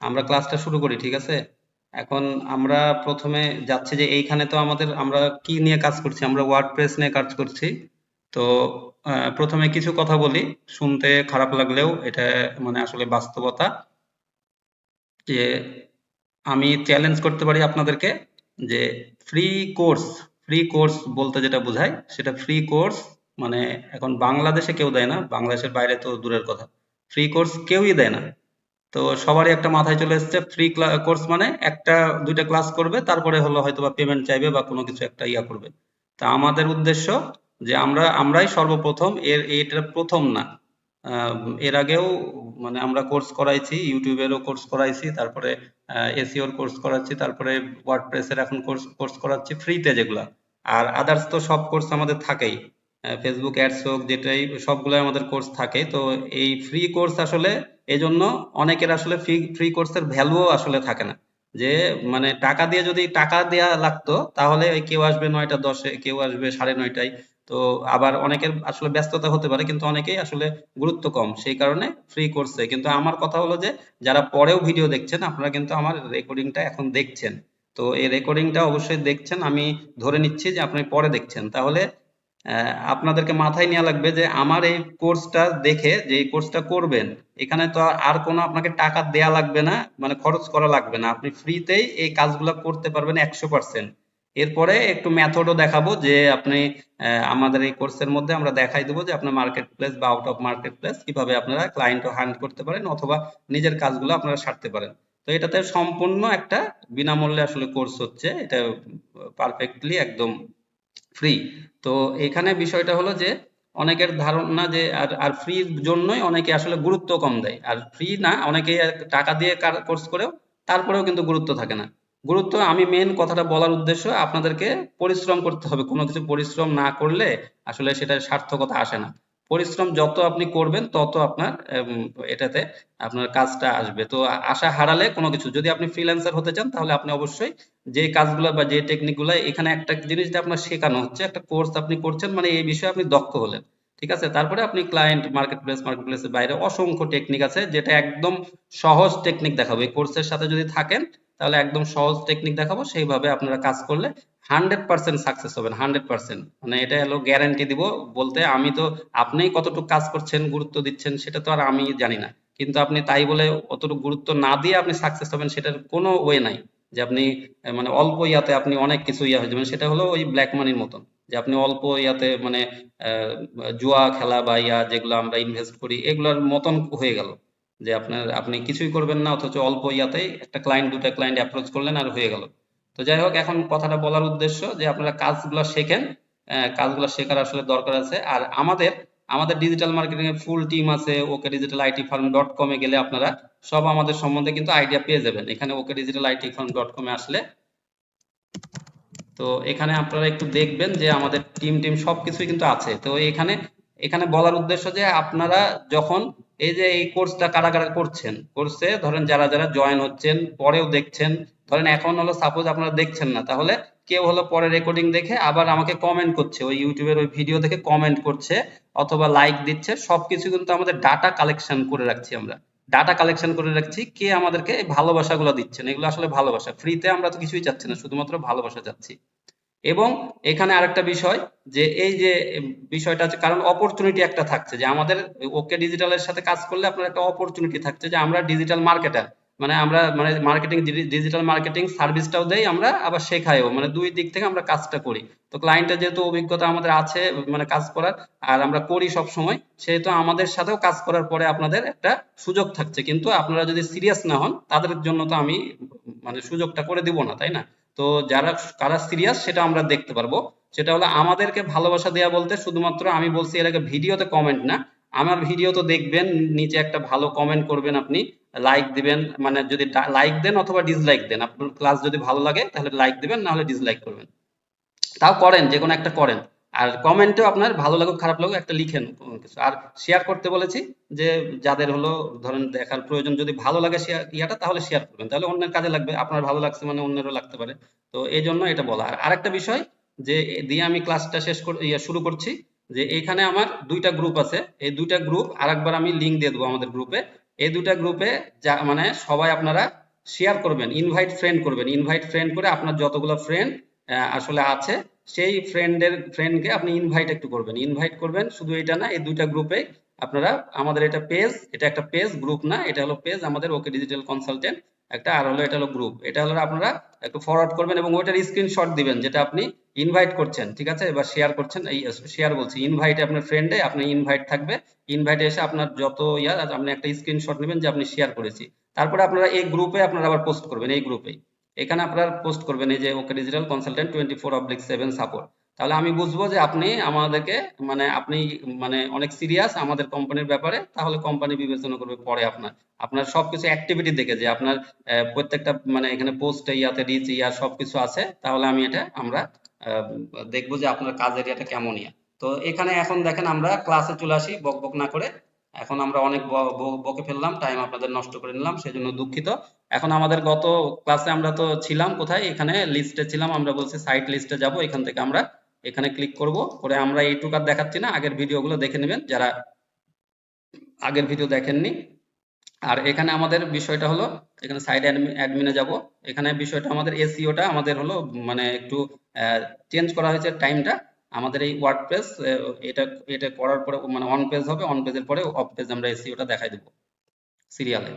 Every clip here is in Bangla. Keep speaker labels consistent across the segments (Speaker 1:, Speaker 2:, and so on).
Speaker 1: আমরা ক্লাসটা শুরু করি, ঠিক আছে? এখন আমরা প্রথমে যাচ্ছি যে এইখানে তো আমরা কি নিয়ে কাজ করছি, আমরা ওয়ার্ডপ্রেস নিয়ে কাজ করছি। তো প্রথমে কিছু কথা বলি, শুনতে খারাপ লাগলেও এটা মানে আসলে বাস্তবতা, যে আমি চ্যালেঞ্জ করতে পারি আপনাদেরকে যে ফ্রি কোর্স, ফ্রি কোর্স বলতে যেটা বোঝায় সেটা ফ্রি কোর্স মানে এখন বাংলাদেশে কেউ দেয় না, বাংলাদেশের বাইরে তো দূরের কথা, ফ্রি কোর্স কেউই দেয় না। তো সবারই একটা মাথায় চলে এসেছে ফ্রি কোর্স মানে একটা দুইটা ক্লাস করবে, তারপরে হলো হয়তো বা পেমেন্ট চাইবে বা কোনো কিছু একটা ইয়া করবে। তা আমাদের উদ্দেশ্য যে আমরাই সর্বপ্রথম, এটা প্রথম না। এর আগেও মানে আমরা কোর্স করাইছি, ইউটিউবেরও কোর্স করাইছি, তারপরে এসইওর কোর্স করাচ্ছি, তারপরে ওয়ার্ডপ্রেসের এখন কোর্স কোর্স করাচ্ছি ফ্রিতে যেগুলা। আর আদার্স তো সব কোর্স আমাদের থাকেই, ফেসবুক অ্যাডস হোক যেটাই, সবগুলাই আমাদের কোর্স থাকে। তো এই ফ্রি কোর্স আসলে এজন্য অনেকের আসলে ফ্রি ফ্রি কোর্সের ভ্যালুও আসলে থাকে না। যে মানে টাকা দিয়ে, যদি টাকা দেয়া লাগতো তাহলে ওই কেউ আসবে ৯টা ১০-এ, কেউ আসবে ৯:৩০। তো আবার অনেকের আসলে ব্যস্ততা হতে পারে, কিন্তু অনেকেই আসলে গুরুত্ব কম, সেই কারণে ফ্রি কোর্সে। কিন্তু আমার কথা হলো যে যারা পরেও ভিডিও দেখছেন, আপনারা কিন্তু আমার রেকর্ডিংটা এখন দেখছেন। তো এই রেকর্ডিংটা অবশ্যই দেখছেন, আমি ধরে নিচ্ছি যে আপনি পরে দেখছেন। তাহলে আপনাদেরকে মাথায় নেওয়া লাগবে যে আমার এই কোর্সটা দেখে, যে এই কোর্সটা করবেন, এখানে তো আর কোনো আপনাকে টাকা দেয়া লাগবে না, মানে খরচ করা লাগবে না, আপনি ফ্রিতেই এই কাজগুলো করতে পারবেন 100%। এরপরে একটু মেথডও দেখাবো যে আপনি আমাদের এই কোর্সের মধ্যে আমরা দেখাই দেবো যে আপনার মার্কেট প্লেস বা আউট অফ মার্কেট প্লেস কিভাবে আপনারা ক্লায়েন্টও হান্ট করতে পারেন অথবা নিজের কাজগুলো আপনারা সারতে পারেন। তো এটাতে সম্পূর্ণ একটা বিনামূল্যে আসলে কোর্স হচ্ছে এটা, পারফেক্টলি একদম ফ্রি। তো এখানে বিষয়টা হলো যে অনেকের ধারণা যে আর আর ফ্রির জন্যই অনেকে আসলে গুরুত্ব কম দেয়, আর ফ্রি না, অনেকেই টাকা দিয়ে কোর্স করেও তারপরেও কিন্তু গুরুত্ব থাকে না। গুরুত্ব, আমি মেন কথাটা বলার উদ্দেশ্য আপনাদেরকে পরিশ্রম করতে হবে, কোনো কিছু পরিশ্রম না করলে আসলে সেটার সার্থকতা আসে না। পরিশ্রম যত আপনি করবেন তত আপনার এটাতে আপনার কাজটা আসবে। তো আশা হারালে কোনো কিছু, যদি আপনি ফ্রিল্যান্সার হতে চান তাহলে আপনি অবশ্যই যে কাজগুলো বা যে টেকনিক গুলো এখানে, একটা জিনিস যে আপনার শেখানো হচ্ছে, একটা কোর্স আপনি করছেন মানে এই বিষয়ে আপনি দক্ষ হলেন, ঠিক আছে? তারপরে আপনি ক্লায়েন্ট মার্কেট প্লেসের বাইরে অসংখ্য টেকনিক আছে, যেটা একদম সহজ টেকনিক দেখাবো। এই কোর্সের সাথে যদি থাকেন তাহলে একদম সহজ টেকনিক দেখাবো, সেইভাবে আপনারা কাজ করলে 100% সাকসেস হবেন, 100%। মানে এটা হলো গ্যারান্টি দিব। বলতে আমি তো, আপনি কতটুকু কাজ করছেন গুরুত্ব দিচ্ছেন সেটা তো আর আমি জানি না, কিন্তু আপনি তাই বলে অতটুকু গুরুত্ব না দিয়ে আপনি সাকসেস হবেন সেটার কোনো ওয়ে নাই। যে আপনি মানে অল্প ইয়াতে আপনি অনেক কিছু ইয়া হয়ে যাবেন, সেটা হলো ওই ব্ল্যাক মানির মতন, যে আপনি অল্প ইয়াতে মানে জুয়া খেলা বা ইয়া যেগুলো আমরা ইনভেস্ট করি এগুলোর মতন হয়ে গেল, যে আপনি কিছুই করবেন না অথচ অল্প ইয়াতেই একটা ক্লায়েন্ট দুটা ক্লায়েন্ট অ্যাপ্রোচ করলেন আর হয়ে গেল। তো যাই হোক, এখন কথাটা বলার উদ্দেশ্য যে আপনারা কাজগুলো শেখেন, কাজগুলো শেখার আসলে দরকার আছে। আর আমাদের আমাদের ডিজিটাল মার্কেটিং এর ফুল টিম আছে, ওকে ডিজিটাল আইটি ফার্ম ডট কমে গেলে আপনারা সব আমাদের সম্বন্ধে কিন্তু আইডিয়া পেয়ে যাবেন। এখানে ওকে ডিজিটাল আইটি ফার্ম ডট কমে আসলে, তো এখানে আপনারা একটু দেখবেন যে আমাদের টিম সবকিছুই কিন্তু আছে। তো এখানে এখানে বলার উদ্দেশ্য যে আপনারা যখন এই যে এই কোর্সটা কারা কারা করছেন, কোর্সে ধরেন যারা যারা জয়েন হচ্ছেন পরেও দেখছেন, ধরেন এখন হলো সাপোজ আপনারা দেখছেন না, তাহলে কেউ হলো পরে রেকর্ডিং দেখে আবার আমাকে কমেন্ট করছে, ওই ইউটিউবের ওই ভিডিও দেখে কমেন্ট করছে অথবা লাইক দিচ্ছে, সবকিছু কিন্তু আমাদের ডাটা কালেকশন করে রাখছি আমরা। ডাটা কালেকশন করে রাখছি, কে আমাদেরকে এই ভালোবাসাগুলো দিচ্ছেন, এগুলো আসলে ভালোবাসা। ফ্রিতে আমরা তো কিছুই চাচ্ছি না, শুধুমাত্র ভালোবাসা চাচ্ছি। এবং এখানে আরেকটা বিষয়, যে এই যে বিষয়টা আছে, কারণ অপরচুনিটি একটা থাকছে যে আমাদের ওকে ডিজিটালের সাথে কাজ করলে আপনার একটা অপরচুনিটি থাকছে যে আমরা ডিজিটাল মার্কেটার, মানে আমরা মানে মার্কেটিং, ডিজিটাল মার্কেটিং সার্ভিসটাও দেই আমরা, আবার শেখাইও, মানে দুই দিক থেকে আমরা কাজটা করি। তো ক্লায়েন্টের যেহেতু অভিজ্ঞতা আমাদের আছে মানে কাজ করার, আর আমরা করি সব সময়, সেহেতু আমাদের সাথেও কাজ করার পরে আপনাদের একটা সুযোগ থাকছে। কিন্তু আপনারা যদি সিরিয়াস না হন তাদের জন্য তো আমি মানে সুযোগটা করে দিব না, তাই না? তো যারা কারা সিরিয়াস সেটা আমরা দেখতে পারবো। সেটা হলো আমাদেরকে ভালোবাসা দেয়া বলতে শুধুমাত্র আমি বলছি এর আগে ভিডিওতে কমেন্ট না, আমার ভিডিও তো দেখবেন, নিচে একটা ভালো কমেন্ট করবেন আপনি, লাইক দিবেন, মানে যদি লাইক দেন অথবা ডিসলাইক দেন, আপনার ক্লাস যদি ভালো লাগে তাহলে লাইক দিবেন, না হলে ডিসলাইক করবেন, তাও করেন, যে কোনো একটা করেন। আর কমেন্টেও আপনার ভালো লাগুক খারাপ লাগুক একটা লিখেন কোনো কিছু। আর শেয়ার করতে বলেছি, যে যাদের হলো ধরেন দেখার প্রয়োজন, যদি ভালো লাগে শেয়ার ইয়াটা তাহলে শেয়ার করবেন, তাহলে অন্যের কাজে লাগবে, আপনার ভালো লাগছে মানে অন্যেরও লাগতে পারে। তো এই জন্য এটা বলা। আর আরেকটা বিষয় যে দিয়ে আমি ক্লাসটা শেষ করে শুরু করছি, যে এখানে আমার দুইটা গ্রুপ আছে, এই দুইটা গ্রুপ আরেকবার আমি লিঙ্ক দিয়ে দেবো আমাদের গ্রুপে। এই দুটা গ্রুপে যা মানে সবাই আপনারা শেয়ার করবেন, ইনভাইট ফ্রেন্ড করবেন, ইনভাইট ফ্রেন্ড করে আপনার যতগুলো ফ্রেন্ড আসলে আছে সেই ফ্রেন্ডকে আপনি ইনভাইট একটু করবেন, ইনভাইট করবেন। শুধু এটা না, এই দুইটা গ্রুপে আপনারা, আমাদের এটা পেজ, এটা একটা পেজ, গ্রুপ না, এটা হলো পেজ আমাদের ওকে ডিজিটাল কনসালটেন্ট একটা, আর হলো এটা হলো গ্রুপ। এটা হলো আপনারা একটু ফরওয়ার্ড করবেন এবং ওইটার স্ক্রিনশট দিবেন যেটা আপনি ইনভাইট করছেন, ঠিক আছে, এবার শেয়ার করছেন, এই শেয়ার বলছি, ইনভাইটে আপনার ফ্রেন্ডে আপনি ইনভাইট থাকবে, ইনভাইটে এসে আপনার যত আপনি একটা স্ক্রিনশট নেবেন যে আপনি শেয়ার করেছি। তারপরে আপনারা এই গ্রুপে আপনারা আবার পোস্ট করবেন, এই গ্রুপেই এখানে আপনারা পোস্ট করবেন এই যে ওকে ডিজিটাল কনসালটেন্ট 24/7 সাপোর্ট। তাহলে আমি বুঝবো যে আপনি আমাদেরকে মানে আপনি মানে অনেক সিরিয়াস আমাদের কোম্পানির ব্যাপারে, তাহলে কোম্পানি বিবেচনা করবে পরে আপনার আপনার সবকিছু অ্যাক্টিভিটি দেখে যে আপনার প্রত্যেকটা মানে এখানে পোস্ট ইয়াতে রিচ সবকিছু আছে, তাহলে আমরা আহ, দেখবো যে আপনার কাজ এরিয়াটা কেমন তো এখানে এখন দেখেন আমরা ক্লাসে চলে আসি বক বক না করে। এখন আমরা অনেক বকে ফেললাম, টাইম আপনাদের নষ্ট করে নিলাম, সেজন্য দুঃখিত। এখন আমাদের গত ক্লাসে আমরা তো ছিলাম কোথায়, এখানে লিস্টে ছিলাম, আমরা বলছি সাইট লিস্টে যাব, এখান থেকে আমরা এখানে ক্লিক করব, করে আমরা এইটুকু আর দেখাচ্ছি না, আগের ভিডিওগুলো দেখে নেবেন যারা আগের ভিডিও দেখেননি। আর এখানে আমাদের বিষয়টা হলো, এখানে সাইড অ্যাডমিনে যাব, এখানে বিষয়টা আমাদের এসইওটা আমাদের হলো মানে একটু চেঞ্জ করা হয়েছে টাইমটা। আমাদের এই ওয়ার্ডপ্রেস এটা এটা করার পরে মানে অন পেজ হবে, অন পেজের পরে অফ পেজ আমরা এসইওটা দেখাই দেব সিরিয়ালে।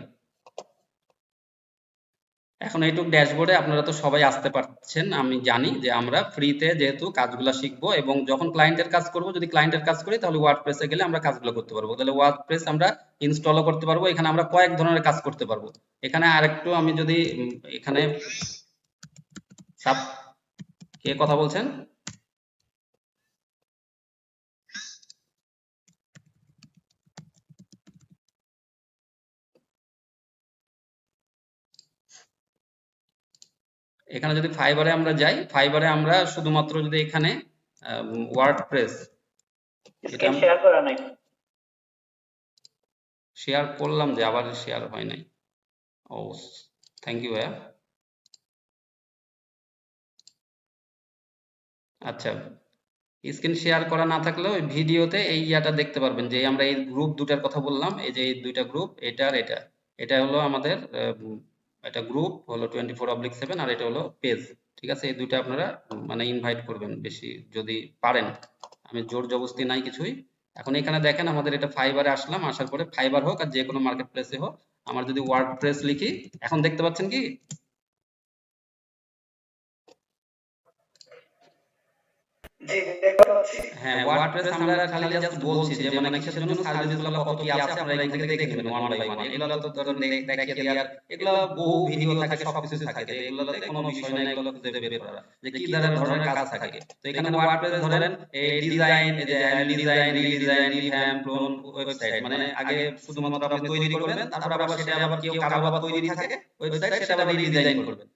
Speaker 1: এখন এইটুক ড্যাশবোর্ডে আপনারা তো সবাই আসতে পারছেন, আমি জানি যে আমরা ফ্রিতে যেহেতু কাজগুলো শিখবো এবং যখন ক্লায়েন্টের কাজ করব, যদি ক্লায়েন্টের কাজ করি তাহলে ওয়ার্ডপ্রেসে গেলে আমরা কাজগুলো করতে পারবো, তাহলে ওয়ার্ডপ্রেস আমরা ইনস্টলও করতে পারবো, এখানে আমরা কয়েক ধরনের কাজ করতে পারবো। এখানে আরেকটু আমি যদি এখানে সাব, কে কথা বলছেন? এখানে যদি ফাইবারে আমরা যাই, ফাইবারে আমরা শুধুমাত্র যদি এখানে ওয়ার্ডপ্রেস, এটা শেয়ার করা নাই, শেয়ার করলাম যে আবার শেয়ার হয় নাই। ও থ্যাংক ইউ ভাইয়া। আচ্ছা, স্ক্রিন শেয়ার করা না থাকলেও ওই ভিডিওতে এই ইয়াটা দেখতে পারবেন যে আমরা এই গ্রুপ দুটার কথা বললাম, এই যে এই দুইটা গ্রুপ, এটা আর এটা, এটা হলো আমাদের এটা গ্রুপ হলো 24/7 আর এটা হলো পেজ, ঠিক আছে, এই দুইটা আপনারা মানে ইনভাইট করবেন বেশি যদি পারেন, আমি জোর জবরদস্তি নাই কিছুই। এখন এখানে দেখেন আমাদের এটা ফাইবারে আসলাম, আসার পরে ফাইবার হোক আর যে কোনো মার্কেট প্লেসে হোক, আমার যদি ওয়ার্ডপ্রেস লিখি, এখন দেখতে পাচ্ছেন কি? হ্যাঁ, ওয়ার্ডপ্রেস আমরা খালি জাস্ট বলছি যে মানে কিসের জন্য সার্ভিসগুলো কত কি আছে আপনারা এখান থেকে দেখে নেবেন ওয়ান বাই ওয়ান। এগুলো তো ধরুন দেখিয়ে দেওয়ার, এগুলো বহু ভিডিও থাকে, সবকিছু থাকে, তো এগুলোতে কোনো বিষয় না এগুলো খুঁজে বের করা যে কি ধরনের কাজ থাকে। তো এখানে ওয়ার্ডপ্রেস ধরেন এই ডিজাইন, এই যে design, redesign, revamp, clone website, মানে আগে শুধুমাত্র আপনি তৈরি করবেন, তারপর আবার সেটা আবার কেউ কারো আবার তৈরি থাকে ওয়েবসাইট, সেটা আবার রিডিজাইন করবেন,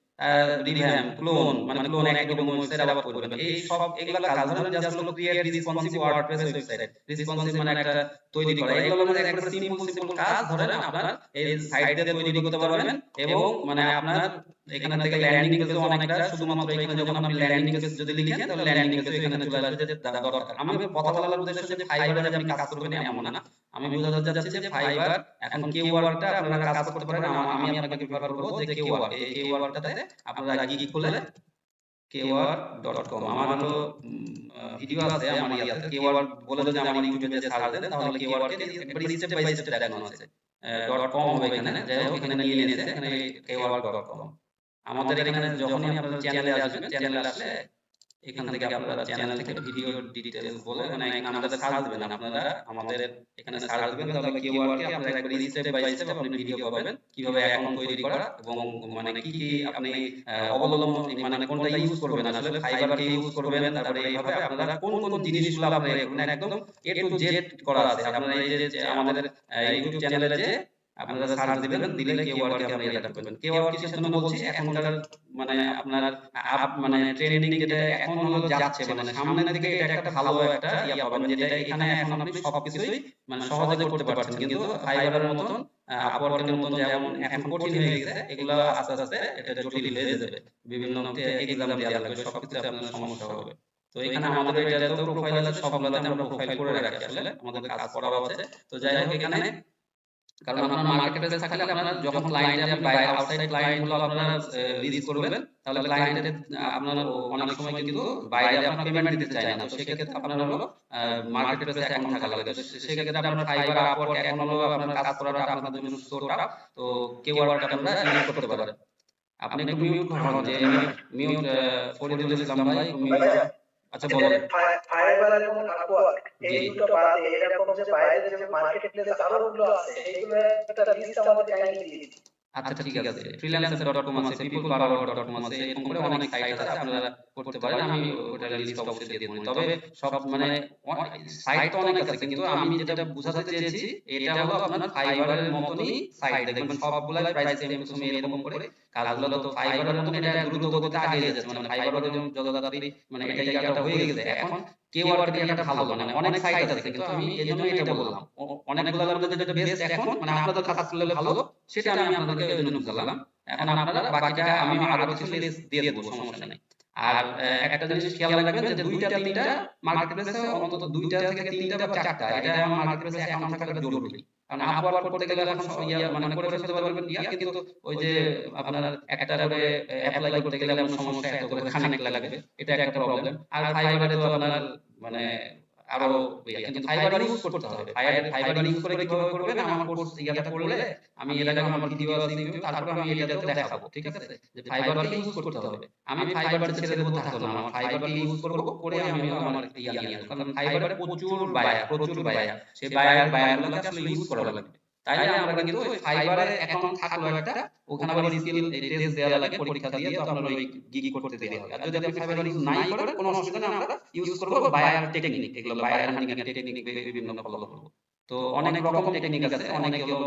Speaker 1: রিভ্যাম্প, ক্লোন মানে ক্লোন একরকম ওয়েবসাইট আবার করবেন, এই সব এগুলা কাজ ধরেন জাস্ট হলো create responsive WordPress website. Responsive মানে একটা তৈরি করা, এগুলো মানে একবার সিম্পল সিম্পল কাজ ধরেন আপনার এই সাইটে তৈরি করতে পারবেন। এবং মানে আপনার এখান থেকে ল্যান্ডিং পেজও অনেকটা, শুধুমাত্র এখানে যখন আপনি ল্যান্ডিং পেজ যদি লিখেন তাহলে ল্যান্ডিং পেজও এখানে চলে আসবে যে দরকার। আমি কথা বলার উদ্দেশ্য যে ফাইবারে যে আপনি কাজ করবেন এমন না, আমি বোঝাতে চাচ্ছি যে ফাইবার এখন কিওয়ার্ডটা আপনারা কাজ করতে পারেন। আমি আপনাকে প্রেফার করব যে কিওয়ার্ড, এই কিওয়ার্ডটাতে আপনারা গিগ খুলে keyword.com, আমার হলো ভিডিও আছে আমার ইয়াতে, keyword বলে যদি আমার ইউটিউবে যে সার্চ দেন তাহলে keyword কে একবার স্টেপ বাই স্টেপ দেখানো আছে। .com হবে এখানে, যাই হোক এখানে নিয়ে নিয়েছে, এখানে keyword.com। আমাদের এখানে যখনই আপনারা চ্যানেলে আসবেন, চ্যানেলে আসলে এখান থেকে আপনারা চ্যানেল থেকে ভিডিও ডিটেইলস বলে মানে এখানে আমাদের সার্চ দিবেন, আপনারা আমাদের এখানে সার্চ দিবেন, তাহলে কিওয়ার্ড কে আপনারা একবার স্টেপ বাই স্টেপ আপনি ভিডিও পাবেন কিভাবে অ্যাকাউন্ট তৈরি করা এবং মানে কি কি আপনি অবলম্বন মানে কোনটা ইউজ করবেন, আসলে ফাইবার কে ইউজ করবেন, তারপরে এইভাবে আপনারা কোন কোন জিনিসগুলো আপনারা মানে একদম এ টু জেড করা আছে। আপনারা এই যে আমাদের ইউটিউব চ্যানেলে যে আপনারা সার্চ দিবেন, দিলে কিওয়ার্ড কে আপনি এটা করবেন। কিওয়ার্ড কিসের জন্য বলছি, এখনকার মানে আপনার মানে ট্রেন্ডিং যেটা এখন হলো যাচ্ছে, মানে সামনের দিকে এটা একটা ভালো একটা ইয়া পাবেন, যেটা এখানে এখন আপনি সবকিছুই মানে সহজে করতে পারছেন, কিন্তু ফাইবারের মতন আপওয়ার্কের মতন যেমন এখন কঠিন হয়ে গেছে, এগুলো আস্তে আস্তে এটা জটিল হয়ে যাবে, বিভিন্ন এক্সাম দেওয়া লাগবে, সবকিছুতে আপনার সমস্যা হবে। তো এখানে আমাদের এটাতেও প্রোফাইল আছে, সবগুলোতে আমরা প্রোফাইল করে রাখি, আসলে আমাদের কাজ করাও আছে। তো যাই হোক এখানে কারণ আপনার মার্কেট প্লেস থাকলে আপনার যখন ক্লায়েন্টে আপনি বাইরে আউটসাইড ক্লায়েন্ট গুলো আপনারা রিচ করবেন, তাহলে ক্লায়েন্টের আপনার অনেক সময় কিন্তু বাইরে আপনার পেমেন্ট দিতে চায় না। তো সেক্ষেত্রে আপনার হলো মার্কেট প্লেসে অ্যাকাউন্ট থাকা লাগে। তো সেক্ষেত্রে আপনার ফাইবার, আপওয়ার্ক এখন হলো আপনার কাজ করাটা আপনাদের জন্য সো টাফ। তো কেওয়ার্ক আপনারা ইউজ করতে পারেন। আপনি একটু মিউট হন, যে মিউট মিউট ফরিদুল ইসলাম ভাই একটু মিউট হন। আচ্ছা বলেন।
Speaker 2: ফাইবার এবং আপওয়ার্ক
Speaker 1: জি।
Speaker 2: এই দুটো বাদে এরকম যে বাইরে যে মার্কেট প্লেস আরো গুলো আছে সেইগুলো একটা লিস্ট আমাদের কাইন্ডলি দিয়ে দিন।
Speaker 1: আচ্ছা ঠিক আছে, freelancer.com আছে, peoplepower.com আছে, এরকম করে অনেক সাইট আছে, আপনারা করতে পারেন। আমি ওটার লিস্ট অবশ্যই দিয়ে দেব। তবে সব মানে সাইট তো অনেক আছে, কিন্তু আমি যেটা বোঝাতে চেয়েছি এটা হলো আপনার ফাইবারের মতনই সাইট। দেখবেন সবগুলাই প্রাইস সেম টু সেম এরকম করে কাজগুলো। তো ফাইবারের মতন এটা দ্রুত গতিতে আগে যাচ্ছে, মানে ফাইবারও যেমন যত তাড়াতাড়ি মানে এটা ইয়াটা হয়ে গেছে। এখন কেওয়ার্ক ইয়াটা ভালো, মানে অনেক সাইট আছে, কিন্তু আমি এজন্য এটা বললাম অনেকগুলোর মধ্যে যেটা বেস্ট এখন মানে আপনাদের কাজ করলে ভালো, সেটা আমি আপনাদেরকে ওই জন্য বুঝালাম। এখন আপনারা বাকিটা আমি আরো কিছু লিস্ট দিয়ে দেবো, সমস্যা নেই। আর একটা জিনিস খেয়াল রাখবেন যে দুইটা তিনটা মার্কেট প্লেসে অন্তত দুইটা থেকে তিনটা বা চারটা, এটা আমার মার্কেট প্লেসে অ্যাকাউন্ট থাকাটা জরুরি। কারণ আপওয়ার্ক করতে গেলে এখন মানে করে ফেলতে পারবেন কিন্তু ওই যে আপনার একটা করে অ্যাপ্লাই করতে গেলে আপনার সমস্যা, এত করে কানেক্ট লাগবে, এটা একটা প্রবলেম। আর ফাইবারে তো আপনার মানে আরো কিন্তু ফাইবার ইউজ করতে হবে। ফাইবার ইউজ করে কিভাবে করবেন, আমার কোর্স ইয়াটা করলে আমি এর আগে আমার ভিডিও আছে ইউটিউবে, তারপর আমি এটাতেও দেখাবো, ঠিক আছে? যে ফাইবারকে ইউজ করতে হবে। আমি ফাইবার ছেড়ে দেবো তা হলো না, আমার ফাইবারকে ইউজ করব, করে আমি হলো আমার ইয়া নিয়ে আসবো। কারণ ফাইবারে প্রচুর বায়ার, সেই বায়ারগুলোকে আসলে ইউজ করা লাগবে। তাইলে আমরা কিন্তু ওই ফাইবারে অ্যাকাউন্ট থাকলো একটা, ওখানে আবার স্কিল টেস্ট দেওয়া লাগে, পরীক্ষা দিয়ে তো আপনার ওই গিগ করতে দেওয়া হবে। আর যদি আপনি ফাইবার ইউজ নাই করেন, কোনো অসুবিধা নেই, আমরা ইউজ করব বায়ার টেকনিক, এগুলো বায়ার হান্টিং এর টেকনিক বিভিন্ন ফলো করব। তো অনেক রকম টেকনিক আছে, অনেক হলো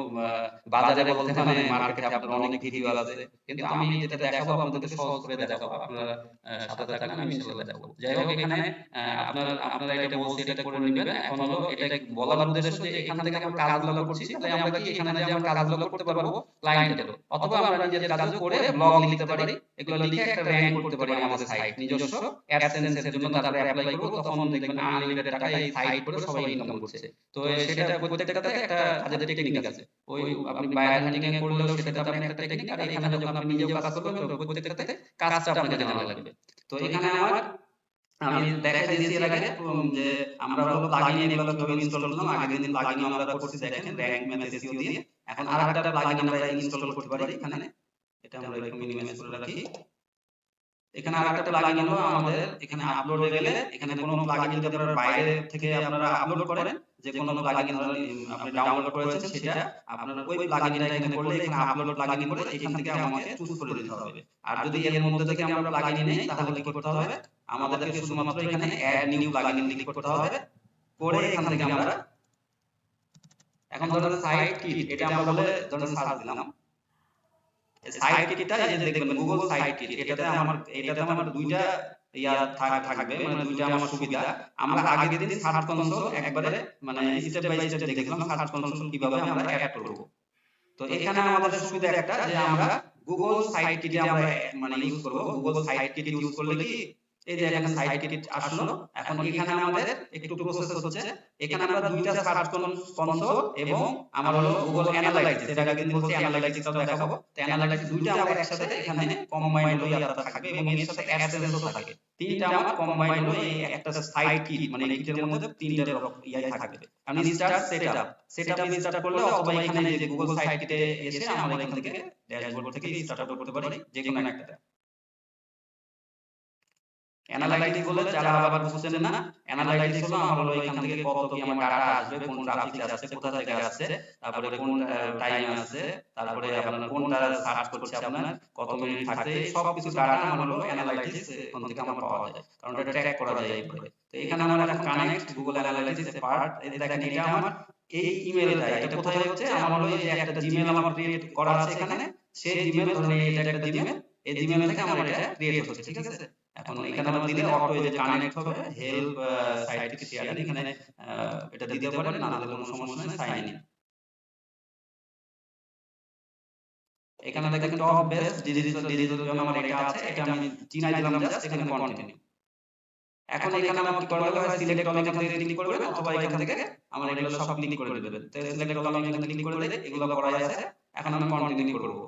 Speaker 1: বাজারে বলতে মানে মার্কেটে আপনার অনেক ভিডিও আছে, কিন্তু আমি যেটা দেখাবো আপনাদেরকে সহজ করে দেখাবো, আপনারা সাথে থাকেন, আমি ইনশাআল্লাহ দেখাবো। যাই হোক, এখানে আপনারা এটা বলছি, এটা করে নেবেন। এখন হলো এটা বলার উদ্দেশ্য যে এখান থেকে আমরা কাজগুলো করছি, তাহলে আমরা কি এখানে যে আমরা কাজগুলো করতে পারবো ক্লায়েন্টেরও, অথবা আমরা নিজের কাজও করে ব্লগ লিখতে পারি, এগুলো লিখে একটা র‍্যাঙ্ক করতে পারি আমাদের সাইট নিজস্ব অ্যাডসেন্স এর জন্য। তারপরে অ্যাপ্লাই করব, তখন দেখবেন আনলিমিটেড টাকা এই সাইট করে সবাই ইনকাম করছে। তো সেটা প্রত্যেকটাতে একটা কাজের টেকনিক আছে। ওই আপনি বায়ার হ্যান্ডিং এ করলেও সেটাতে আপনি একটা টেকনিক, আর এখানে যখন আপনি নিজেও কাজ করবেন তো প্রত্যেকটাতে কাজটা আপনাকে জানা লাগবে। তো এখানে আমি দেখাই দিয়েছি এর আগে যে আমরা হলো প্লাগইন এগুলো কিভাবে ইনস্টল করলাম। আগের দিন প্লাগইন আমরা করছি, দেখেন র‍্যাঙ্ক ম্যাথ এসইও দিয়ে। এখন আরেকটা প্লাগইন আমরা ইনস্টল করতে পারি এখানে, এটা আমরা একটু মিনিমাইজ করে রাখি। এখানে আরেকটা প্লাগইন হলো আমাদের, এখানে আপলোডে গেলে এখানে কোনো প্লাগইন যদি আপনারা বাইরে থেকে আপনারা আপলোড করেন, যে কোনো প্লাগইন ধরেন আপনি ডাউনলোড করেছেন, সেটা আপনার ওই প্লাগইনটা এখানে করলে এখানে আপলোড প্লাগইন করে এখান থেকে আমাকে চুজ করে দিতে হবে। আর যদি এর মধ্যে থেকে আমরা প্লাগইন নেই, তাহলে কি করতে হবে, আমাদেরকে শুধুমাত্র এখানে অ্যাড নিউ প্লাগইন ক্লিক করতে হবে। করে এখান থেকে আমরা এখন ধরেন সাইট কিট, এটা আমরা বলে ধরেন সার্চ দিলাম সাইট কিটটা, এই যে দেখবেন গুগল সাইট কিট, এটাতে আমার দুইটা ইয়া থাকবে, মানে দুইটা আমার সুবিধা। আমরা আগের দিন সার্চ কনসোল একবারে মানে স্টেপ বাই স্টেপ দেখলাম সার্চ কনসোল কিভাবে আমরা অ্যাড করব। তো এখানে আমাদের সুবিধা একটা যে আমরা গুগল সাইট কিটে আমরা মানে ইউজ করব। গুগল সাইট কিট ইউজ করলে কি, এই যে এখানে সাইট কিট আসলো, এখন এখানে আমাদের একটু প্রসেস হচ্ছে। এখানে আমরা দুইটা সার্চ কনসোল এবং আমার হলো গুগল অ্যানালাইটিক্স, এর আগে দিন বলছি অ্যানালাইটিক্সটাও দেখাবো। তো অ্যানালাইটিক্স দুইটা আমার একসাথে এখানে কম্বাইন্ড হয়ে থাকবে, এবং এর সাথে অ্যাডসেন্সও থাকে। তিনটা আমার কম্বাইন্ড হয়ে একটা সাইট কিট, মানে এই কিটের মধ্যে তিনটা ইয়াই থাকবে। আমি স্টার্ট সেটআপ স্টার্ট করলে, অথবা এখানে যে গুগল সাইট কিটে এসে আমরা এখান থেকে ড্যাশবোর্ড থেকে স্টার্ট করতে পারি যে কোনো একটা। অ্যানালাইটিক্স বলে যারা আবার বুঝছেন না, অ্যানালাইটিক্স হলো আমার হলো এখান থেকে কত কি আমার ডাটা আসবে, কোন ট্রাফিক আসছে, কোথা থেকে আসছে, তারপরে কোন টাইম আসছে, তারপরে আপনার কোনটা সার্চ করছে, আপনার কত মিনিট থাকছে, সব কিছু ডাটা আমার হলো অ্যানালাইটিক্স এখান থেকে আমার পাওয়া যায়, কারণ এটা ট্র্যাক করা যায় এইভাবে। তো এখানে আমার এখন কানেক্ট গুগল অ্যানালাইটিক্স এর পার্ট, এই দেখেন এটা আমার এই ইমেলটা, এটা কোথায় হচ্ছে, আমার হলো এই যে একটা জিমেইল আমার ক্রিয়েট করা আছে এখানে, সেই জিমেইল ধরেন এটা একটা জিমেইল, এই জিমেইল থেকে আমার এটা ক্রিয়েট হচ্ছে, ঠিক আছে? এখন এখানে আমরা দিলে অটো এই যে কানেক্ট হবে হেল্প সাইট থেকে শেয়ার, এখানে এটা দিতে পারেন, না দিলে কোনো সমস্যা নেই, সাইন ইন। এখানে দেখেন টপ বেস্ট ডিজিটাল জন্য আমার এটা আছে, এটা আমি চিনাই দিলাম জাস্ট, এখানে কন্টিনিউ। এখন এখানে আমার কি করা লাগবে, হয় সিলেক্ট অল এখান থেকে ক্লিক করবেন অথবা এখান থেকে আমার এগুলো সব ক্লিক করে দিবেন। তো সিলেক্ট অল আমি এখানে ক্লিক করে দেই, এগুলো করাই আছে। এখন আমি কন্টিনিউ করব।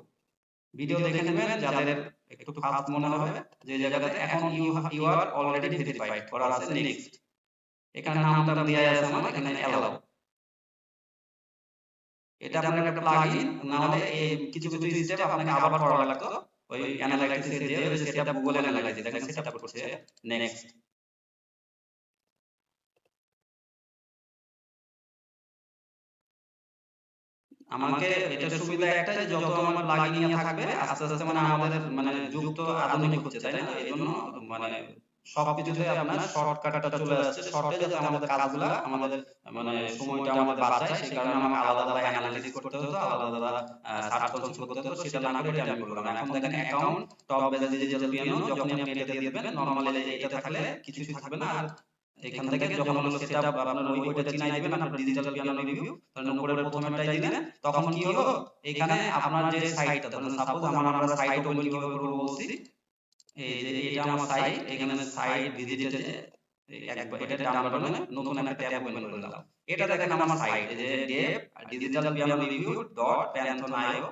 Speaker 1: ভিডিও দেখে নেবেন যাদের একটু ফাস্ট মনে হবে যে জায়গাতে এখন ইউ আর অলরেডি ভেরিফাইড করা আছে নেক্সট। এখানে নামটা দেয়া আছে আমার, এখানে অ্যালাউ। এটা আপনার একটা প্লাগইন, না হলে এই কিছু কিছু স্টেপ আপনাকে আবার করা লাগতো। ওই অ্যানালাইটিক্স এ দিয়ে ওই যে সেটআপ গুগল অ্যানালাইটিক্স দেখেন সেটআপ করছে নেক্সট। আমাকে এটা সুবিধা একটা যে যত আমার প্লাগইন ইয়া থাকবে আস্তে আস্তে মানে আমাদের মানে যুগ তো আধুনিক হচ্ছে তাই না, এইজন্য মানে সবকিছুতে আপনার শর্টকাটটা চলে আসছে। শর্টে যাতে আমাদের কাজগুলা আমাদের মানে সময়টা আমাদের বাঁচায়, সেই কারণে আমাকে আলাদা আলাদা অ্যানালিসিস করতে হতো, আলাদা আলাদা সার্চ কনসোল করতে হতো, সেটা না করে এটা আমি করলাম। এখন দেখেন account top base digital piano যখনই আপনি এটা দিয়ে দিবেন নরমালি এটা থাকলে কিছুই থাকবে না। আর এখান থেকে যখন হলো সেটআপ আপনার ওইটা চিনাই দিবেন আপনার ডিজিটাল পিয়ানো রিভিউ, তখন উপরের প্রথমেরটাই দিলেন। তখন কি হলো, এখানে আপনার যে সাইটটা ধরেন সাপোজ আমরা সাইট ওপেন কিভাবে করব বলছি, এই যে এটা আমার সাইট, এখানে সাইট ভিজিটে যে একবার এটা ডাউনলোড করে নতুন একটা ট্যাব ওপেন করে দিলাম। এটা দেখেন আমার সাইট, এই যে dev digital piano review dot panthon.io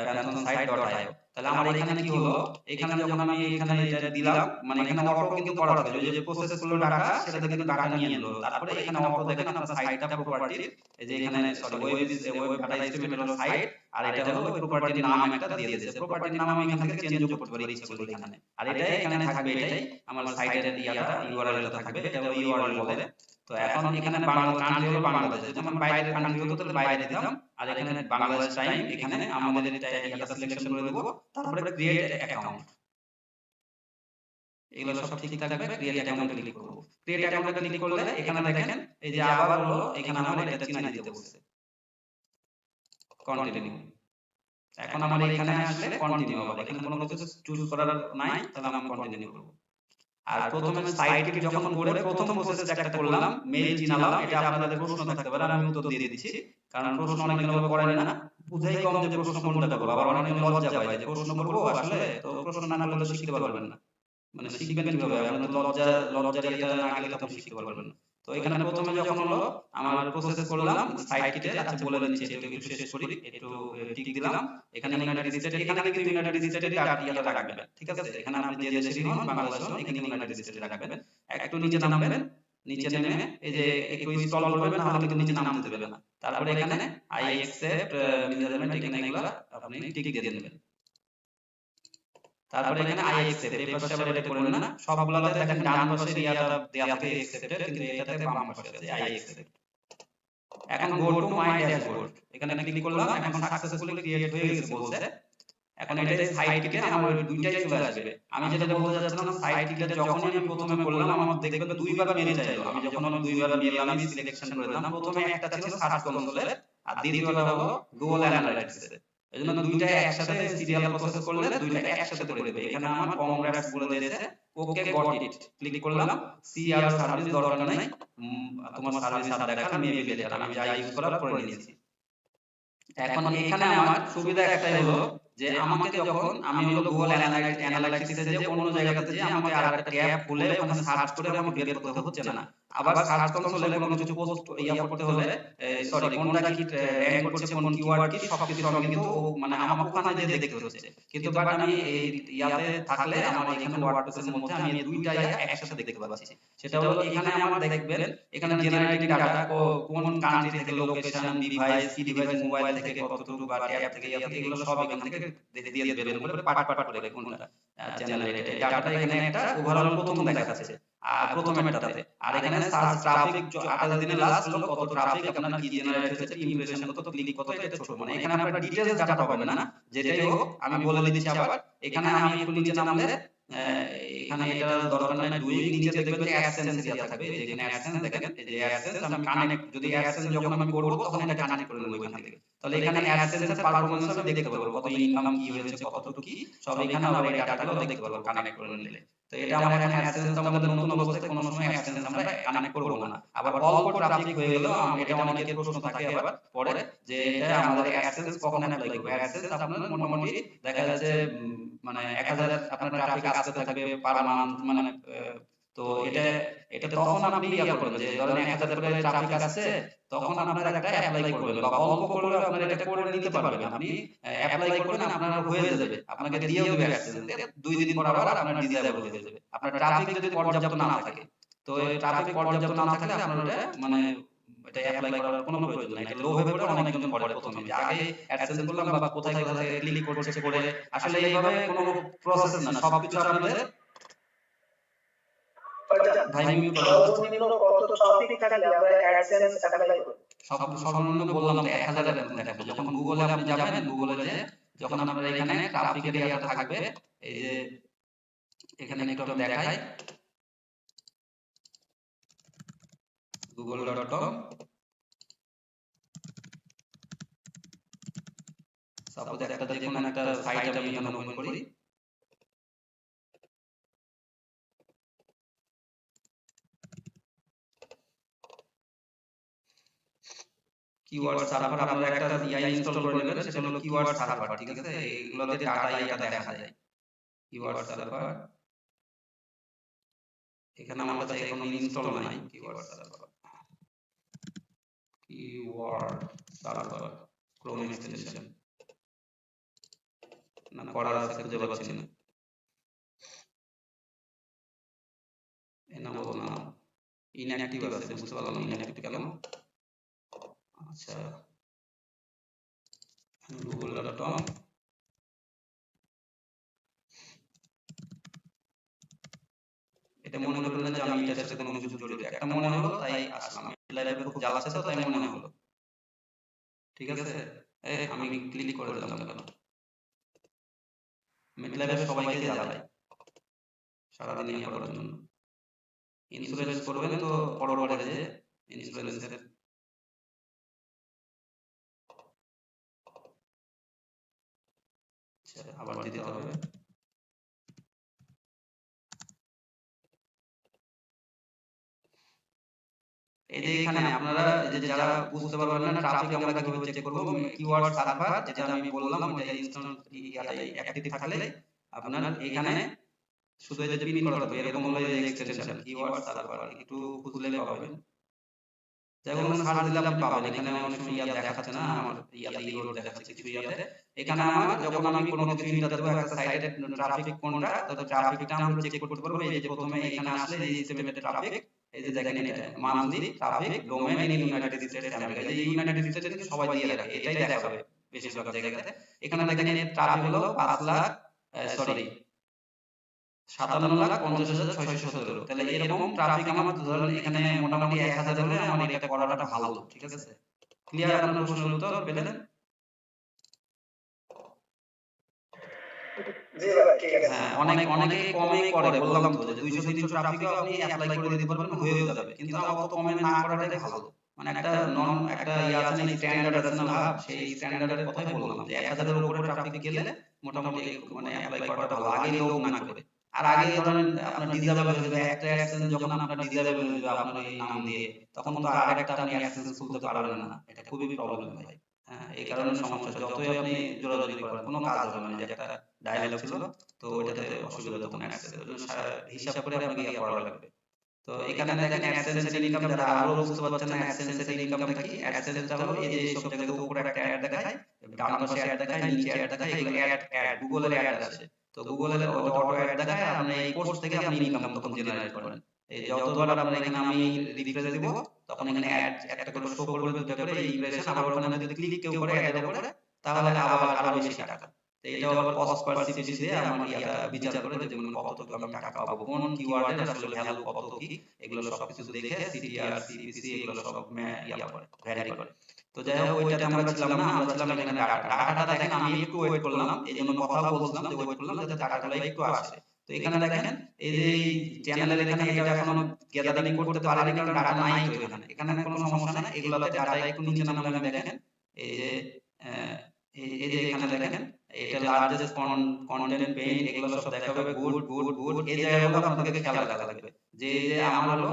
Speaker 1: panthonsite.io। তাহলে আমার এখানে কি হলো, এখানে যখন আমি এখানে এটা দিলাম মানে এখানে অটো কিন্তু করা থাকে, ওই যে প্রসেস করলো ডাটা সেটাতে কিন্তু ডাটা নিয়ে নিলো। তারপরে এখানে অটো দেখেন আপনার সাইটটা প্রপার্টির, এই যে এখানে সরি ওয়েব ডাটা এস্টিমেট হলো সাইট, আর এটা হলো ওই প্রপার্টির নাম একটা দিয়ে দিয়েছে। প্রপার্টির নাম আমি এখান থেকে চেঞ্জও করতে পারি ইচ্ছা করলে এখানে। আর এটাই এখানে থাকবে, এটাই আমার সাইটের ইয়াটা ইউআরএলটা থাকবে, এটা হলো ইউআরএল বলে। তো এখন এখানে বাংলা কান্ট্রি হলো বাংলাদেশ, যদি আমার বাইরের কান্ট্রি হতো তাহলে বাইরে দিতাম। আর এখানে বাংলাদেশ টাইম, এখানে আমাদের ইয়াটা সিলেকশন করে দেব। তারপরে ক্রিয়েট অ্যাকাউন্ট, এগুলো সব ঠিক থাকবে। ক্রিয়েট অ্যাকাউন্টে ক্লিক করব। ক্রিয়েট অ্যাকাউন্টে ক্লিক করলে এখানে দেখেন এই যে আবার হলো এখানে আমার এটা চিহ্ন দিতে বলছে কন্টিনিউ। এখন আমার এখানে আসলে কন্টিনিউ হবে, এখানে কোনো কিছু চুজ করার নাই, তাহলে আমি কন্টিনিউ করব। আর প্রথমে সাইটটি যখন করে প্রথম প্রসেসটা একটা করলাম, মেইল চিনালাম, এটা আপনাদের প্রশ্ন থাকতে পারে আমি উত্তর দিয়ে দিচ্ছি, কারণ প্রশ্ন অনেক দিন করেন না, বুঝাই কম যে প্রশ্ন কোনটা করবো, আবার অনেক লজ্জা পায় যে প্রশ্ন করবো আসলে, তো প্রশ্ন না করলে তো শিখতে পারবেন না। মানে শিখবেন কিভাবে, আপনার তো লজ্জার ইয়েটা না গেলে তো আপনি শিখতে পারবেন না। তো এখানে প্রথমে যখন হলো আমার প্রসেস করলাম সাইট কিটে, আচ্ছা বলে দিচ্ছি একটু একটু শেষ করি, একটু টিক দিলাম। এখানে ইউনাইটেড স্টেট, এখানে কিন্তু ইউনাইটেড স্টেটের ইয়াটা রাখবেন, ঠিক আছে? এখানে আপনি যে দেশেরই হন, বাংলাদেশ হন, এখানে ইউনাইটেড স্টেটে রাখবেন। একটু নিচে নামবেন, নিচে নেমে এই যে একটু স্ক্রল করবেন, না হলে কিন্তু নিচে নামতে দেবে না। তারপরে এখানে আই অ্যাকসেপ্ট মেজারমেন্ট, এখানে এগুলা আপনি টিক দিয়ে দেবেন। তারপরে এখানে আই অ্যাকসেপ্ট, এই পাশে আবার এটা করে না, সবগুলাতে দেখেন ডান পাশে ইয়াটা দেয়া থাকে অ্যাকসেপ্টেড, কিন্তু এটাতে বাম পাশে আছে আই অ্যাকসেপ্ট। এখন গো টু মাই ড্যাশবোর্ড, এখানে ক্লিক করলাম, এখন সাকসেসফুলি ক্রিয়েট হয়ে গেছে বলছে। এখন এটাই সাইট কিটে আমার দুইটাই চলে আসবে। আমি যেটা বলতে যাচ্ছিলাম, সাইট কিটে যখনই আমি প্রথমে করলাম আমার দেখবেন দুইবার মেল চাইলো। আমি যখন দুইবার মেল আমি সিলেকশন করে দিলাম, প্রথমে একটা ছিল সার্চ কনসোলে আর দ্বিতীয়টা হলো গুগল অ্যানালাইটিক্সে। এজন্য দুইটা একসাথে সিরিয়াল প্রসেস করলে দুইটা একসাথে করে দেবে। এখানে আমার কংগ্রাটস বলে দিয়েছে, ওকে গট ইট ক্লিক করলাম। সি আর সার্ভিস দরকার নাই, তোমার সার্ভিস আর দেখার মেবি লেটার, আমি যা ইউজ করার করে নিয়েছি। এখন এখানে আমার সুবিধা একটাই হলো যে আমাকে যখন আমি হলো গুগল অ্যানালাইটিক্সে যে অন্য জায়গাতে যে আমাকে আরেকটা ট্যাব খুলে ওখানে সার্চ করে আমাকে বের করতে হচ্ছে না। আবার সার্চ কনসোলে কোনো কিছু পোস্ট করতে হলে সরি কোনটা কি র‍্যাঙ্ক করছে, কোন কিওয়ার্ড কি, সবকিছু আমি কিন্তু মানে আমার ওখানে যে দেখতে হচ্ছে। কিন্তু বাট আমি এই ইয়াতে থাকলে আমার এখানে ওয়ার্ডপ্রেসের মধ্যে আমি এই দুইটা একসাথে দেখতে পাচ্ছি। সেটা হলো এখানে আমার দেখবেন এখানে জেনারেটিং ডাটা কোন কান্ট্রি থেকে, লোকেশন, ডিভাইস, কি ডিভাইস, মোবাইল থেকে কতটুকু বা ট্যাব থেকে এগুলো সব এখান থেকে দিয়ে দিবেন বলে পার্ট করে কোনটা জেনারেটেড ডাটাটা এখানে একটা ওভারঅল প্রথম দেখাচ্ছে আর প্রথমেরটাতে। আর এখানে সার্চ ট্রাফিক 28 দিনে লাস্ট হলো কত ট্রাফিক আপনার কি জেনারেট হয়েছে, ইমপ্রেশন কত, ক্লিক কত, এটা ছোট, মানে এখানে আপনার ডিটেইলস ডাটা পাবেন না। যেটাই হোক আমি বলে দিচ্ছি আবার, এখানে আমি একটু নিচে নামলে এখানে এটা দরকার নাই, ডুইং নিচে দেখবেন যে অ্যাডসেন্স দেয়া থাকবে, যেখানে অ্যাডসেন্স দেখেন এই যে অ্যাডসেন্স আমি কানেক্ট, যদি অ্যাডসেন্স যখন আমি করব তখন এটা কানেক্ট করে নেব এখান থেকে। তাহলে এখানে অ্যাডসেন্স এর পারফরম্যান্স আমি দেখতে পারবো, কত ইনকাম কি হয়েছে, কতটুকু কি, সব এখানে আবার এই ডাটাগুলো দেখতে পারবো কানেক্ট করে নিলে। তো এটা আমার এখানে অ্যাডসেন্স আমাদের নতুন অবস্থায় কোনো সময় অ্যাডসেন্স আমরা কানেক্ট করব না। আবার অল্প ট্রাফিক হয়ে গেল, এটা অনেকের প্রশ্ন থাকে আবার পরে যে এটা আমাদের অ্যাডসেন্স কখন অ্যাপ্লাই করব। অ্যাডসেন্স আপনার মোটামুটি দেখা যাচ্ছে মানে 1000 আপনার ট্রাফিক আসতে থাকবে পার মান্থ, মানে
Speaker 3: তো এটা এটা তখন আপনি করবেন যে ধরেন 1000 করে ট্রাফিক আসছে, তখন আপনারা একটা অ্যাপ্লাই করবেন বা অল্প করলে আপনারা এটা করে নিতে পারবেন। আপনি অ্যাপ্লাই করবেন, আপনার হয়ে যাবে, আপনাকে দিয়েও দিবে অ্যাডসেন্স, 2 দিন পর আবার আপনার ডিসেবল হয়ে যাবে। আপনার ট্রাফিক যদি পর্যাপ্ত না থাকে, তো এই ট্রাফিক পর্যাপ্ত না থাকলে আপনার ওটা মানে এটা অ্যাপ্লাই করার কোনো প্রয়োজন নাই। এটা লো হয়ে পড়ে অনেকজন করে প্রথমে যে আগে অ্যাডসেন্স করলাম বা কোথায় কোথায় ক্লিক করছে করে, আসলে এইভাবে কোনো প্রসেস না, সবকিছু আপনাদের ভাই মিউট করো।
Speaker 2: সর্বনিম্ন কত ট্রাফিক থাকলে আমরা অ্যাডসেন্স অ্যাপ্লাই করব?
Speaker 3: সর্বনিম্ন বললাম তো 1000 এর দেখাবো। যখন গুগলে আপনি যাবেন, গুগলে যে যখন আপনার এখানে ট্রাফিকের এরিয়াটা থাকবে, এই যে এখানে একটু আমি দেখাই, google.com, সাপোজ একটা যে কোনো একটা সাইট আমি এখানে ওপেন করি, কিওয়ার্ড সার্ভার আপনারা একটা ইনস্টল করে নেবেন, সেটা হলো কিওয়ার্ড সার্ভার, ঠিক আছে? এগুলোতে ডাটা দেখা যায়, কিওয়ার্ড সার্ভার। এখানে আমার কাছে এখন ইনস্টল নাই কিওয়ার্ড সার্ভার, ক্রোম এক্সটেনশন না করা আছে, খুঁজে পাচ্ছি না। এনেবল না, ইনঅ্যাক্টিভ আছে, বুঝতে পারলাম না ইনঅ্যাক্টিভ কেন। আচ্ছা, google.com, এটা মনে করবেন না যে আমি এটার সাথে কোনো কিছু জড়িত, একটা মনে হলো তাই আসলাম। লাইভে খুব জ্বালাচ্ছে তো তাই মনে হলো, ঠিক আছে? আমি ক্লিক করে দিলাম কেন? মিডলাইভে সবাইকে জ্বালাই সারাদিন করার জন্য। ইন্স্যুরেন্স করবেন তো পরে যে ইন্স্যুরেন্সের আবার দিতে হবে। এই যে এখানে আপনারা যে যারা বুঝতে পারবেন না ট্রাফিক আমরা কিভাবে চেক করব, কিওয়ার্ড সার্ভার যেটা আমি বললাম ওটা ইনস্ট্যান্ট অ্যাক্টিভ থাকলে আপনার এখানে শুধু এই যে পিন করা থাকবে, এরকম হলো এই এক্সটেনশন কিওয়ার্ড সার্ভার, একটু খুঁজলে পাবেন। যেমন সার্চ দিলে আপনি পাবেন, এখানে অনেক সময় দেখাচ্ছে না, আমার ইরোর দেখাচ্ছে কিছু এখানে আমার যখন আমি কোনো কিছু ইন্টার দেব একটা সাইটে ট্রাফিক কোনটা, তো ট্রাফিকটা আমরা চেক করতে পারবো। এই যে প্রথমে এখানে আসলে এই এস্টিমেটেড ট্রাফিক, এই যে দেখেন এটা monthly traffic domain in United states America, এই ইউনাইটেড স্টেটস কিন্তু সবাই দিয়ে রাখে, এটাই দেখাবে বেশিরভাগ জায়গাতে। এখানে দেখেন এর ট্রাফিক হলো 57,50,617। তাহলে এরকম ট্রাফিক আমার ধরেন এখানে মোটামুটি 1000 হলে আমার এটা করাটা ভালো, ঠিক আছে? ক্লিয়ার? আপনার প্রশ্নের উত্তর পেলেন?
Speaker 2: জি ভাই, ঠিক আছে।
Speaker 3: হ্যাঁ, অনেকে কমে করে, বললাম তো যে 200-300 ট্রাফিকও আপনি অ্যাপ্লাই করে দিতে পারবেন, হয়েও যাবে। কিন্তু আমার অত কমে না করাটাই ভালো। মানে একটা একটা আছে না, স্ট্যান্ডার্ড আছে না ভাব, সেই স্ট্যান্ডার্ডের কথাই বললাম যে 1000 এর উপরে ট্রাফিক গেলে মোটামুটি মানে অ্যাপ্লাই করাটা ভালো, আগে লোক না করে। আর আগে ধরেন আপনার ডিসেবল হয়ে যাবে একটা অ্যাডসেন্স, যখন আপনার ডিসেবল হয়ে যাবে আপনার এই নাম দিয়ে, তখন তো আরেকটা আপনি অ্যাডসেন্স খুলতে পারবেন না। এটা খুবই প্রবলেম ভাই। হ্যাঁ, এই কারণে সমস্যা, যতই আপনি জোরাজুরি করেন কোনো কাজ হবে না। যে একটা ডায়ালগ ছিল, তো ওইটাতে অসুবিধা তখন হিসাব করে আপনাকে করা লাগবে। তো এখানে দেখেন অ্যাডসেন্সের ইনকাম, যারা আরো বুঝতে পারছেন না অ্যাডসেন্সের ইনকামটা কি, অ্যাডসেন্সটা হলো এই যে সব জায়গাতে উপরে একটা অ্যাড দেখায়, ডান পাশে অ্যাড দেখায়, নিচে অ্যাড দেখায়, এগুলো অ্যাড গুগলের অ্যাড আছে। তো গুগলের অটো অ্যাড দেখায়, আপনি এই কোর্স থেকে আপনি ইনকাম তখন জেনারেট করেন। এই যতবার আপনার এখানে আমি রিফ্রেশ দিব, তখন এখানে অ্যাড একটা করে শো করবে, দুটো করে ইমপ্রেশন, আবার ওখানে যদি ক্লিক কেউ করে অ্যাডের উপরে, তাহলে আবার আরো বেশি টাকা। তো এটা আবার কস্ট পার সিপিসি দিয়ে আমার ইয়াটা বিচার করে যে কতটুকু আমি টাকা পাবো, কোন কিওয়ার্ডের আসলে ভ্যালু কত কি, এগুলো সবকিছু দেখে সিটিআর সিপিসি এগুলো সব করে ভ্যারি করে। তো যাই হোক, ওইটাতে আমরা ছিলাম না, আমরা ছিলাম এখানে ডাটাটা দেখেন। আমি একটু ওয়েট করলাম, এই জন্য কথা বলছিলাম যে ওয়েট করলাম যাতে ডাটাগুলো একটু আসে। তো এখানে দেখেন এই যে চ্যানেলের এখানে এটা এখনো গ্যাদারিং করতে পারেনি, কারণ ডাটা নাই তো এখানে। এখানে কোনো সমস্যা নাই, এগুলোতে ডাটা একটু নিচে নামলে দেখেন এই যে এই যে এখানে দেখেন এটা লার্জেস্ট কন্টেন্ট পেইন এগুলো সব দেখাবে গুড গুড গুড এই জায়গাগুলো আপনাদেরকে খেয়াল রাখা লাগবে যে এই যে আমার হলো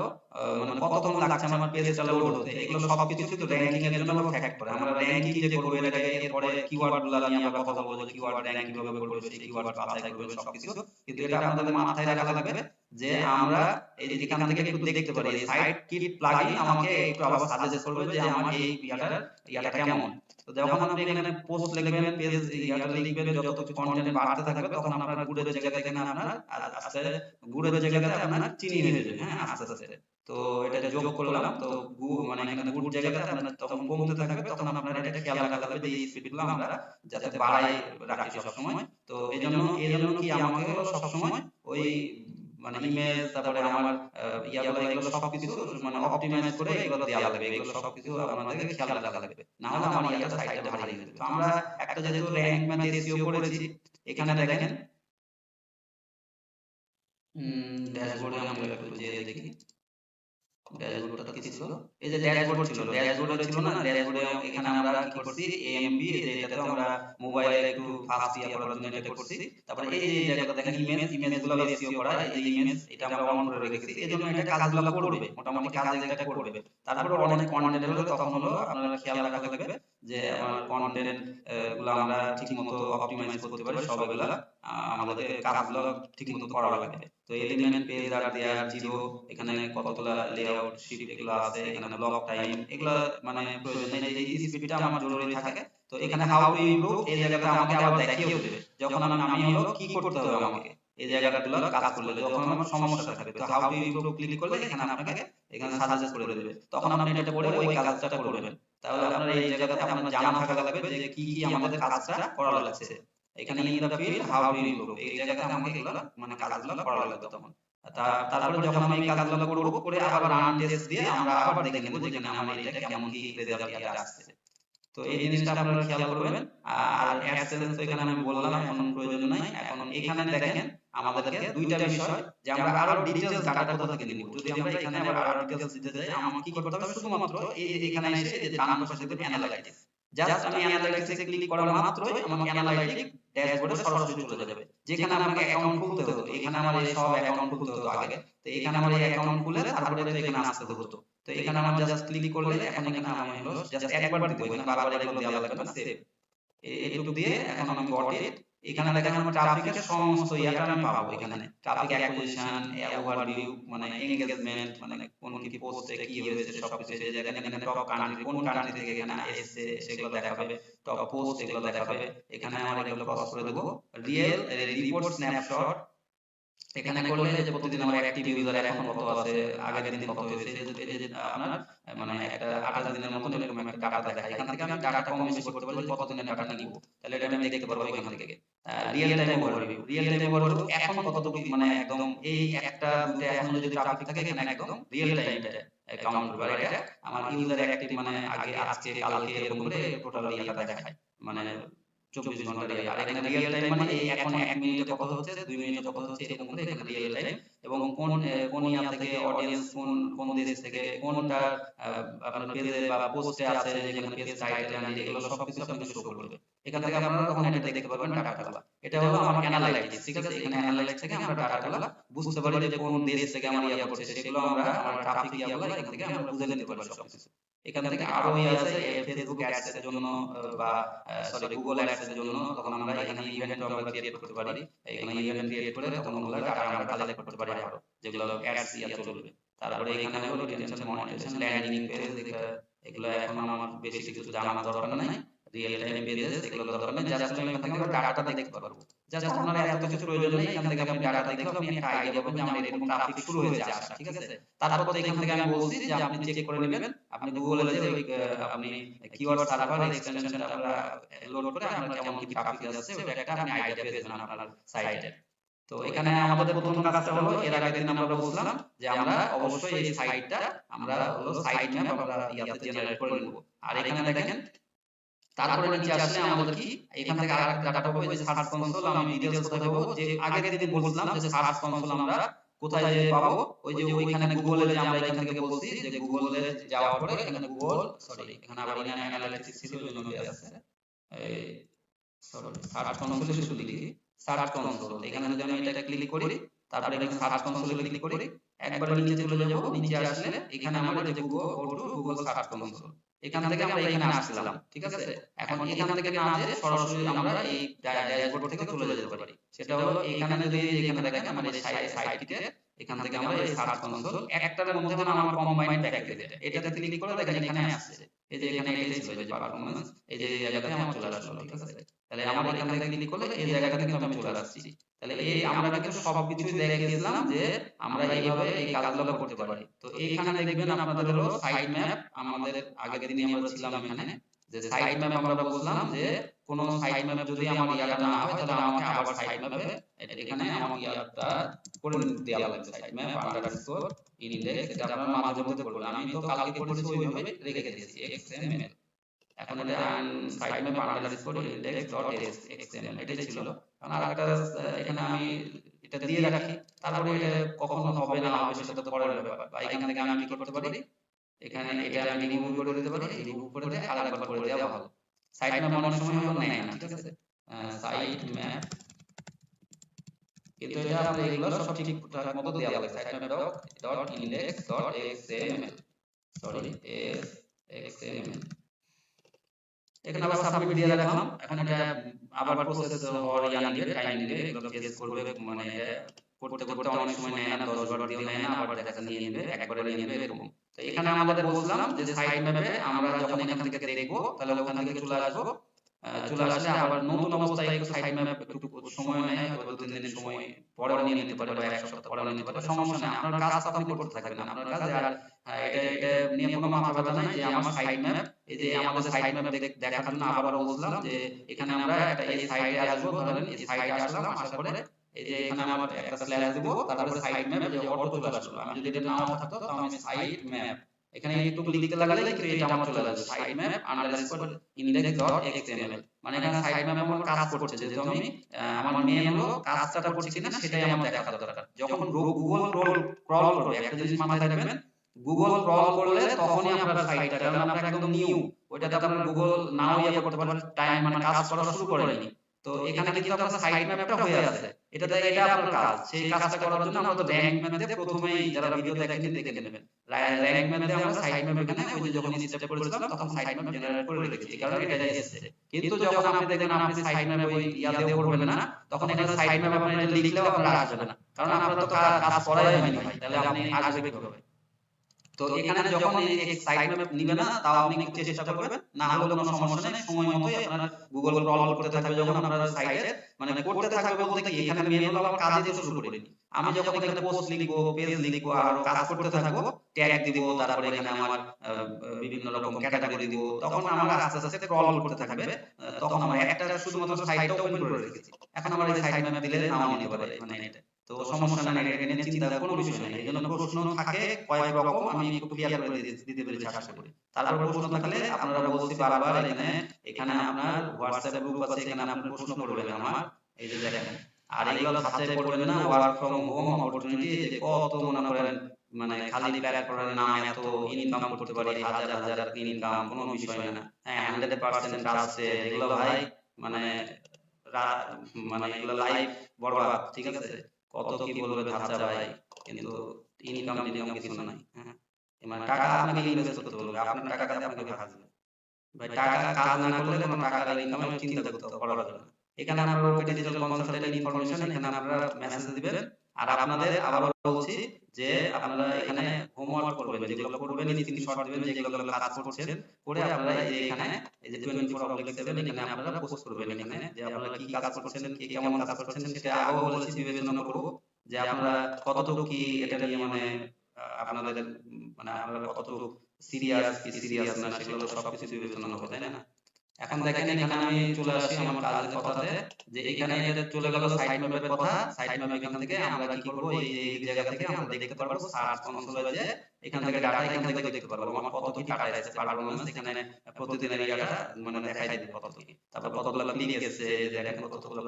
Speaker 3: মানে কতক্ষণ লাগছে আমার পেজটা লোড হতে এগুলো সবকিছু কিন্তু র‍্যাঙ্কিং এর জন্য ফ্যাক্ট করে আমরা র‍্যাঙ্কিং যে করব এর আগে এরপরে কিওয়ার্ডগুলো নিয়ে আমরা কথা বলবো যে কিওয়ার্ড র‍্যাঙ্ক কিভাবে করবে সেই কিওয়ার্ড বাছাই করবে সবকিছু কিন্তু এটা আপনাদের মাথায় রাখা লাগবে যে আমরা এই এখান থেকে একটু দেখতে পারি এই সাইট কিট প্লাগইন আমাকে একটু আবার সাজেস্ট করবে যে আমার এই ইয়াটা কেমন তো যখন আপনি এখানে পোস্ট লিখবেন পেজ ইয়াটা লিখবেন যত কিছু কন্টেন্ট বাড়তে থাকবে তখন আপনার গুড়ের জায়গা থেকে আপনার আস্তে গুড়ের জায়গাতে আপনার চিনি হয়ে যাবে হ্যাঁ আস্তে আস্তে তো এটা যোগ করলাম তো মানে এখানে গুড় জায়গাতে আপনার তখন কমতে থাকবে তখন আপনার এটা খেয়াল রাখা লাগবে যে এই স্পিডগুলো আমরা যাতে বাড়াই রাখি সব সময় তো এইজন্য কি আমাকে সবসময় ওই মানে ইমেজ তারপরে আমার ইয়াগুলো এগুলো সবকিছু মানে অপটিমাইজ করে এগুলো দেওয়া লাগবে এগুলো সবকিছু আপনাদেরকে খেয়াল রাখা লাগবে না হলে আমার ইয়াটা সাইটটা ভারী হয়ে যাবে তো আমরা একটা যেহেতু র‍্যাঙ্ক ম্যাথ এসইও করেছি এখানে দেখেন ড্যাশবোর্ডে আমরা একটু যে দেখি ড্যাশবোর্ডটা কি ছিল এই যে ড্যাশবোর্ড ছিল ড্যাশবোর্ডে ছিল না ড্যাশবোর্ডে এখানে আমরা কি করছি এএমবি এটাতে আমরা মোবাইলে একটু ফাস্ট ইয়া করার জন্য এটা করছি তারপরে এই যে জায়গাটা দেখেন ইমেজগুলো এসইও করা এই যে ইমেজ এটা আমরা অন করে রেখেছি এজন্য এটা কাজগুলো করবে মোটামুটি কাজ এটা করবে তারপরে অনেক কন্টেন্ট হলো তখন হলো আপনারা খেয়াল রাখা লাগবে যে আমার কন্টেন্ট গুলো আমরা ঠিকমতো অপটিমাইজ করতে পারি সবগুলো আমাদের কাজগুলো ঠিকমতো করা লাগবে তো এলিমেন্ট পেজ আর দেয়ার জিরো এখানে কতগুলা লেআউট শিফট এগুলো আছে এখানে ব্লক টাইম এগুলো মানে প্রয়োজন নেই এই স্পিডটা আমার জরুরি থাকে তো এখানে হাউ টু ইমপ্রুভ এই জায়গাটা আমাকে আবার দেখিয়ে দেবে যখন আমি হলো কি করতে হবে আমাকে এই জায়গাগুলো কাজ করলে যখন আমার সমস্যা থাকবে তো হাউ টু ইমপ্রুভ ক্লিক করলে এখানে আপনাকে এখানে সাজেস্ট করে দেবে তখন আপনি এটা পড়ে ওই কাজটা করবেন তাহলে আপনার এই জায়গাতে আপনার জানা থাকা লাগবে যে কি কি আমাদের কাজটা করা লাগছে এখানে in the field how to improve এই জায়গাতে আমাকে এগুলো মানে কাজগুলো করা লাগবে তখন তারপরে যখন আমি কাজগুলো করব করে আবার রান টেস্ট দিয়ে আমরা আবার দেখে নেব যে এখানে আমার এটা কেমন কি রেজাল্ট আসছে তো এই জিনিসটা আপনারা খেয়াল করবেন আর অ্যাডসেন্স তো এখানে আমি বললাম এখন প্রয়োজন নাই এখন এখানে দেখেন আমাদেরকে দুইটা বিষয় যে আমরা আরো ডিটেইলস ডাটা কোথা থেকে নিব যদি আমরা এখানে আরো ডিটেইলস দিতে চাই আমাকে কি করতে হবে শুধুমাত্র এখানে এসে এই যে ডান পাশে দেখবেন অ্যানালাইটিক্স জাস্ট আমি অ্যানালাইটিক্সে ক্লিক করা মাত্রই আমাকে অ্যানালাইটিক ড্যাশবোর্ডে সরাসরি চলে যাবে যেখানে আমাকে অ্যাকাউন্ট খুলতে হতো এখানে আমার এই সব অ্যাকাউন্ট খুলতে হতো আগে তো এখানে আমার এই অ্যাকাউন্ট খুলে তারপরে তো এখানে আসতে হতো তো এখানে আমার জাস্ট ক্লিক করলে এখন এখানে আমি হলো জাস্ট একবার দিব এখানে বারবার এগুলো দেওয়া লাগবে না সেভ এইটুকু দিয়ে এখন আমি গট ইট এখানে দেখেন আমার ট্রাফিকের সমস্ত ইয়াটা আমি পাবো এখানে ট্রাফিক অ্যাকুইজিশন ওভারভিউ মানে এনগেজমেন্ট মানে কোন কি পোস্টে কি হয়েছে সবকিছু এই জায়গায় এখানে টপ কান্ট্রি কোন কান্ট্রি থেকে এখানে এসেছে সেগুলো দেখাবে টপ পোস্ট এগুলো দেখাবে এখানে আমার এগুলো ক্রস করে দেব রিয়েল রিপোর্ট স্ন্যাপশট এখানে করলে যে প্রতিদিন আমার অ্যাক্টিভ ইউজার এখন কত আছে আগের দিন কত হয়েছে এই যে আপনার মানে একটা 28 দিনের মতো এরকম একটা ডাটা দেখায় এখান থেকে আমি ডাটা কম বেশি করতে পারি কত দিনের ডাটা নিব তাহলে এটা আমি দেখতে পারবো এখান থেকে রিয়েল টাইম ওভারভিউ এখন কতটুকু মানে একদম এই একটা দুটো এখন যদি ট্রাফিক থাকে এখানে একদম রিয়েল টাইমটা কাউন্ট করবে আর এটা আমার ইউজার অ্যাক্টিভ মানে আগে আজকে কালকে এরকম করে টোটাল ইয়াটা দেখায় মানে 24 ঘন্টা রিয়েল আর এখানে রিয়েল টাইম মানে এই এখন 1 মিনিটে কত হচ্ছে 2 মিনিটে কত হচ্ছে এরকম করে এখানে রিয়েল টাইম এবং কোন ইয়া থেকে অডিয়েন্স কোন দেশ থেকে কোনটা আপনার পেজে বা পোস্টে আছে যেখানে পেজ টাইটেল এন্ড এগুলো সবকিছু আপনাকে শো করবে এখান থেকে আপনারা তখন এটা দেখতে পারবেন ডাটাগুলো এটা হলো আমার অ্যানালাইটিক্স ঠিক আছে এখানে অ্যানালাইটিক্স থেকে আমরা ডাটাগুলো বুঝতে পারি যে কোন দেশ থেকে আমার ইয়া করছে সেগুলো আমরা আমার ট্রাফিক ইয়াগুলো এখান থেকে আমরা বুঝে নিতে পারি সবকিছু এখান থেকে আরো ইয়া আছে ফেসবুক অ্যাডস এর জন্য বা সরি গুগল অ্যাডস এর জন্য তখন আমরা এখানে ইভেন্ট আমরা ক্রিয়েট করতে পারি এখানে ইভেন্ট ক্রিয়েট করে তখন ওগুলো ডাটা আমরা কালেক্ট করতে পারি আরো যেগুলো অ্যাডস ইয়া চলবে তারপরে এখানে হলো রিটেনশন মনিটাইজেশন ল্যান্ডিং পেজ এগুলো এখন আমার বেশি কিছু জানার দরকার নাই রিয়েল টাইম পেজেস এগুলো দরকার নাই জাস্ট আমি এখান থেকে ডাটা দেখতে পারবো জাস্ট আপনার এত কিছু প্রয়োজন নেই এখান থেকে আপনি ডাটা দেখলে আপনি একটা আইডিয়া পাবেন যে আমার এরকম ট্রাফিক শুরু হয়েছে আসা ঠিক আছে তারপর তো এখান থেকে আমি বলছি যে আপনি চেক করে নেবেন আপনি গুগলে যে ওই আপনি কিওয়ার্ড সার্ভার এক্সটেনশনটা আপনারা লোড করে আপনার কেমন কি ট্রাফিক যাচ্ছে ওটা একটা আপনি আইডিয়া পেয়ে যাবেন আপনার সাইটে তো এখানে আমাদের প্রথম কাজটা হলো এর আগের দিন আমরা বলছিলাম যে আমরা অবশ্যই এই সাইটটা আমরা হলো সাইট ম্যাপ আমরা ইয়াতে জেনারেট করে নেব আর এখানে দেখেন তারপরে নিচে আসলে আমাদের কি এখান থেকে আরেকটা ডাটা পাবো যে সার্চ কনসোল আমি ডিটেইলস কোথায় পাবো যে আগের দিন বলছিলাম যে সার্চ কনসোল আমরা কোথায় যে পাবো ওই যে ওইখানে গুগলে যে আমরা এখান থেকে বলছি যে গুগলে যাওয়ার পরে এখানে গুগল সরি এখানে আবার অ্যানালিটিক্স ছিল জন্য আছে এই সরি সার্চ কনসোলে শুধু লিখি সার্চ কনসোল, এখানে যদি আমি এটা ক্লিক করি, তারপরে এখানে সার্চ কনসোলে ক্লিক করি, একবার নিচে চলে যাব, নিচে আসলে এখানে আমার এই যে গুগল সার্চ কনসোল, এখান থেকে আমরা এখানে আসলাম, ঠিক আছে। এখন এখান থেকে না যেয়ে সরাসরি আমরা এই ড্যাশবোর্ড থেকে চলে যেতে পারি। সেটা হলো এখানে যদি এখানে দেখেন আমার এই সাইটটিতে, এখান থেকে আমরা এই সার্চ কনসোল একটার মধ্যে মানে আমার কম্বাইন্ড প্যাকেজ এটাতে ক্লিক করে দেখেন এখানে আসছে, এই যে এখানে এটাই ছিল যে পারফরম্যান্স, এই যে এই জায়গাতে আমার চলে আসলো, ঠিক আছে। তাহলে আমার এখান থেকে ক্লিক করলে এই জায়গাটা কিন্তু আমি চলে আসছি। তাহলে এই আমরা কিন্তু সবকিছুই দেখিয়েছিলাম যে আমরা এইভাবে এই কাজগুলো করতে পারি। তো এইখানে দেখবেন আপনাদের হলো সাইড ম্যাপ, আমাদের আগের দিনই আমরা ছিলাম এখানে, যে সাইড ম্যাপ আমরা বলছিলাম যে কোন সাইড ম্যাপ যদি আমার ইয়াটা না হয় তাহলে আমাকে আবার সাইড ম্যাপে এখানে আমাকে ইয়াটা করে দেওয়া লাগবে, সাইড ম্যাপ আন্ডারস্কোর ইনডেক্স, এটা আপনারা মাঝে মধ্যে করবেন। আমি তো কালকে করেছি ওইভাবে রেখে দিয়েছি XML। এখন এটা side map underscore index dot XML এটাই ছিল। কারণ আরেকটা এখানে আমি এটা দিয়ে রাখি, তারপরে এটা কখন হবে না হবে সেটা তো পরের ব্যাপার। বা এখান থেকে আমি কি করতে পারি, এখানে এটা আমি রিমুভ করে দিতে পারি, রিমুভ করে দিয়ে আরেকবার করে দেওয়া ভালো। সাইড ম্যাপ অনেক সময় হলো নেয় না, ঠিক আছে। সাইড ম্যাপ কিন্তু এটা আমরা এগুলো সব ঠিকঠাক মতো দেওয়া লাগে। Side map dot index dot XML, sorry XML, এখানে আবার সাবমিট দিয়ে রাখলাম। এখন এটা আবার প্রসেস হওয়ার নিবে, টাইম নিবে, এগুলো কেস করবে, মানে করতে করতে অনেক সময় নেয় না, 10 বার দিয়েও নেয় না, আবার দেখা নিয়ে নেবে, একবারে নিয়ে নেবে এরকম। তো এখানে আমাদের বলছিলাম যে সাইড ম্যাপে আমরা যখন এখান থেকে দেখবো তাহলে ওখান থেকে চলে আসবো, চলে আসলে আবার নতুন অবস্থায় একটু সাইড ম্যাপ একটু সময় নেয়, হয়তো 2-3 দিন সময় পরেও নিয়ে নিতে পারে বা এক সপ্তাহ পরেও নিতে পারে, সমস্যা নেই। আপনার কাজ তো আপনি করতে থাকবেন, আপনার কাজ। আর এটা নিয়ে কোনো মাথা ব্যথা নাই যে আমার সাইড ম্যাপ, এই যে আমাদের সাইড ম্যাপ দেখার জন্য আবারও বলছিলাম যে এখানে আমরা একটা এই সাইডে আসবো, ধরেন এই সাইডে আসলাম, আসার পরে এই যে এখানে আমার একটা স্ল্যাশ দিব, তারপরে সাইড ম্যাপ যে অটো চলে আসলো। আমি যদি এটা নাও থাকতো তাহলে আমি সাইড ম্যাপ এখানে একটু লিখতে লাগালে কিন্তু এটা আমার চলে আসবে, side map underscore index dot XML। মানে এখানে সাইড ম্যাপ আমার কাজ করছে, যেহেতু আমি আমার মেন হলো কাজটা করছি কিনা সেটাই আমার দেখা দরকার। যখন গুগল ক্রল করবে, একটা জিনিস মাথায় রাখবেন, গুগল ক্রল করলে তখনই আপনার সাইটটা, কারণ আপনার একদম নিউ, ওইটাতে আপনার গুগল নাও ইয়ে করতে পারেন, টাইম মানে কাজ করা শুরু করেনি। তো এখানে কিন্তু আপনার সাইড ম্যাপটা হয়ে আছে, এটা আপনার কাজ। সেই কাজটা করার জন্য আমরা তো র‍্যাঙ্ক ম্যাপে প্রথমেই যারা ভিডিও দেখেন দেখে নেবেন, র‍্যাঙ্ক ম্যাপে আমরা সাইড ম্যাপ এখানে ওই যে যখন স্টেপ করেছিলাম তখন সাইড ম্যাপ জেনারেট করে রেখেছি, এই কারণে এটা এসেছে। কিন্তু যখন আপনি দেখবেন আপনি সাইড ম্যাপ ওই ইয়াতে করবেন না, তখন এখানে সাইড ম্যাপ আপনি এটা লিখলেও আপনার আসবে না, কারণ আপনার তো কাজ করাই হয়নি ভাই, তাহলে আপনি আসবে কিভাবে? তো এখানে যখন এই সাইড ম্যাপ নিবে না, তাও আপনি একটু চেষ্টা করবেন, না হলে কোনো সমস্যা নেই, সময় মতোই আপনার গুগল ক্রল করতে থাকবে যখন আপনার সাইটে, মানে করতে থাকবে বলতে কি, এখানে মেন হলো আমার কাজই তো শুরু করিনি। আমি যখন এখানে পোস্ট লিখবো, পেজ লিখবো, আর কাজ করতে থাকবো, ট্যাগ দিব, তারপরে এখানে আমার বিভিন্ন রকম ক্যাটাগরি দিব, তখন আমার আস্তে আস্তে ক্রল করতে থাকবে। তখন আমার একটা শুধুমাত্র সাইটটা ওপেন করে রেখেছি, এখন আমার এই সাইড ম্যাপ দিলে নাও নিতে পারে, মানে এটা তো সমস্যা নাই, এটা নিয়ে চিন্তার কোনো বিষয় নেই। এই জন্য প্রশ্ন থাকে কয়েক রকম, আমি একটু ক্লিয়ার করে দিতে পেরেছি আশা করি। তারপর প্রশ্ন থাকলে আপনারা বলছি বারবার, এখানে আপনার হোয়াটসঅ্যাপ গ্রুপ আছে, এখানে আপনি প্রশ্ন করবেন আমার, এই যে দেখেন। আর এগুলো ধাঁচাই করবেন না, ওয়ার্ক ফ্রম হোম অপরচুনিটি, যে কত মনে করেন মানে খালি প্যাক করার নাম এত ইনকাম করতে পারি, হাজার হাজার ইনকাম, কোনো বিষয় না। হ্যাঁ 100% আসছে এগুলো ভাই, মানে মানে এগুলো লাইফ বরবাদ, ঠিক আছে। কত কি বলবে ধাঁচা ভাই, কিন্তু ইনকাম কিছু নাই। হ্যাঁ মানে টাকা আপনাকে ইনভেস্ট করতে বলবে, আপনার টাকাতে আপনাকে ভাসবে ভাই। টাকা কাজ না করলে কোনো টাকা ইনকামের চিন্তা করা যাবে না। এখানে আপনারা ওকে ডিজিটাল কনসালটেন্ট ইনফরমেশন, এখানে আপনারা মেসেজ দিবেন। আর আপনাদের আবারও বলছি যে আপনারা এখানে হোমওয়ার্ক করবেন, যেগুলো করবেন স্ক্রিনশট দিবেন, যেগুলো কাজ করছেন করে আপনারা এই যে এখানে এই যে 24/7 এখানে আপনারা পোস্ট করবেন, এখানে যে আপনারা কি কাজ করছেন, কে কেমন কাজ করছেন, সেটা আগেও বলেছি, বিবেচনা করব যে আপনারা কতটুকু কি এটা নিয়ে মানে আপনাদের মানে আপনারা কতটুকু সিরিয়াস কি সিরিয়াস না, সেগুলো সবকিছু বিবেচনা হবে, তাই না? এখন দেখেন এখানে আমি চলে আসি আমার কাজের কথাতে, যে এখানে এটা চলে গেল সাইড ম্যাপের কথা। সাইড ম্যাপ এখান থেকে আমরা কি করব, এই জায়গা থেকে আমরা দেখতে পারবো সার্চ কনসোলে যে এখান থেকে ডাটা এখান থেকে দেখতে পারবো আমার কত কি ডাটা এসেছে, পারফরম্যান্স এখানে প্রতিদিনের ইয়াটা মানে দেখাই দিবে কত কি, তারপর কতগুলো ক্লিক এসেছে, দেখেন কতগুলো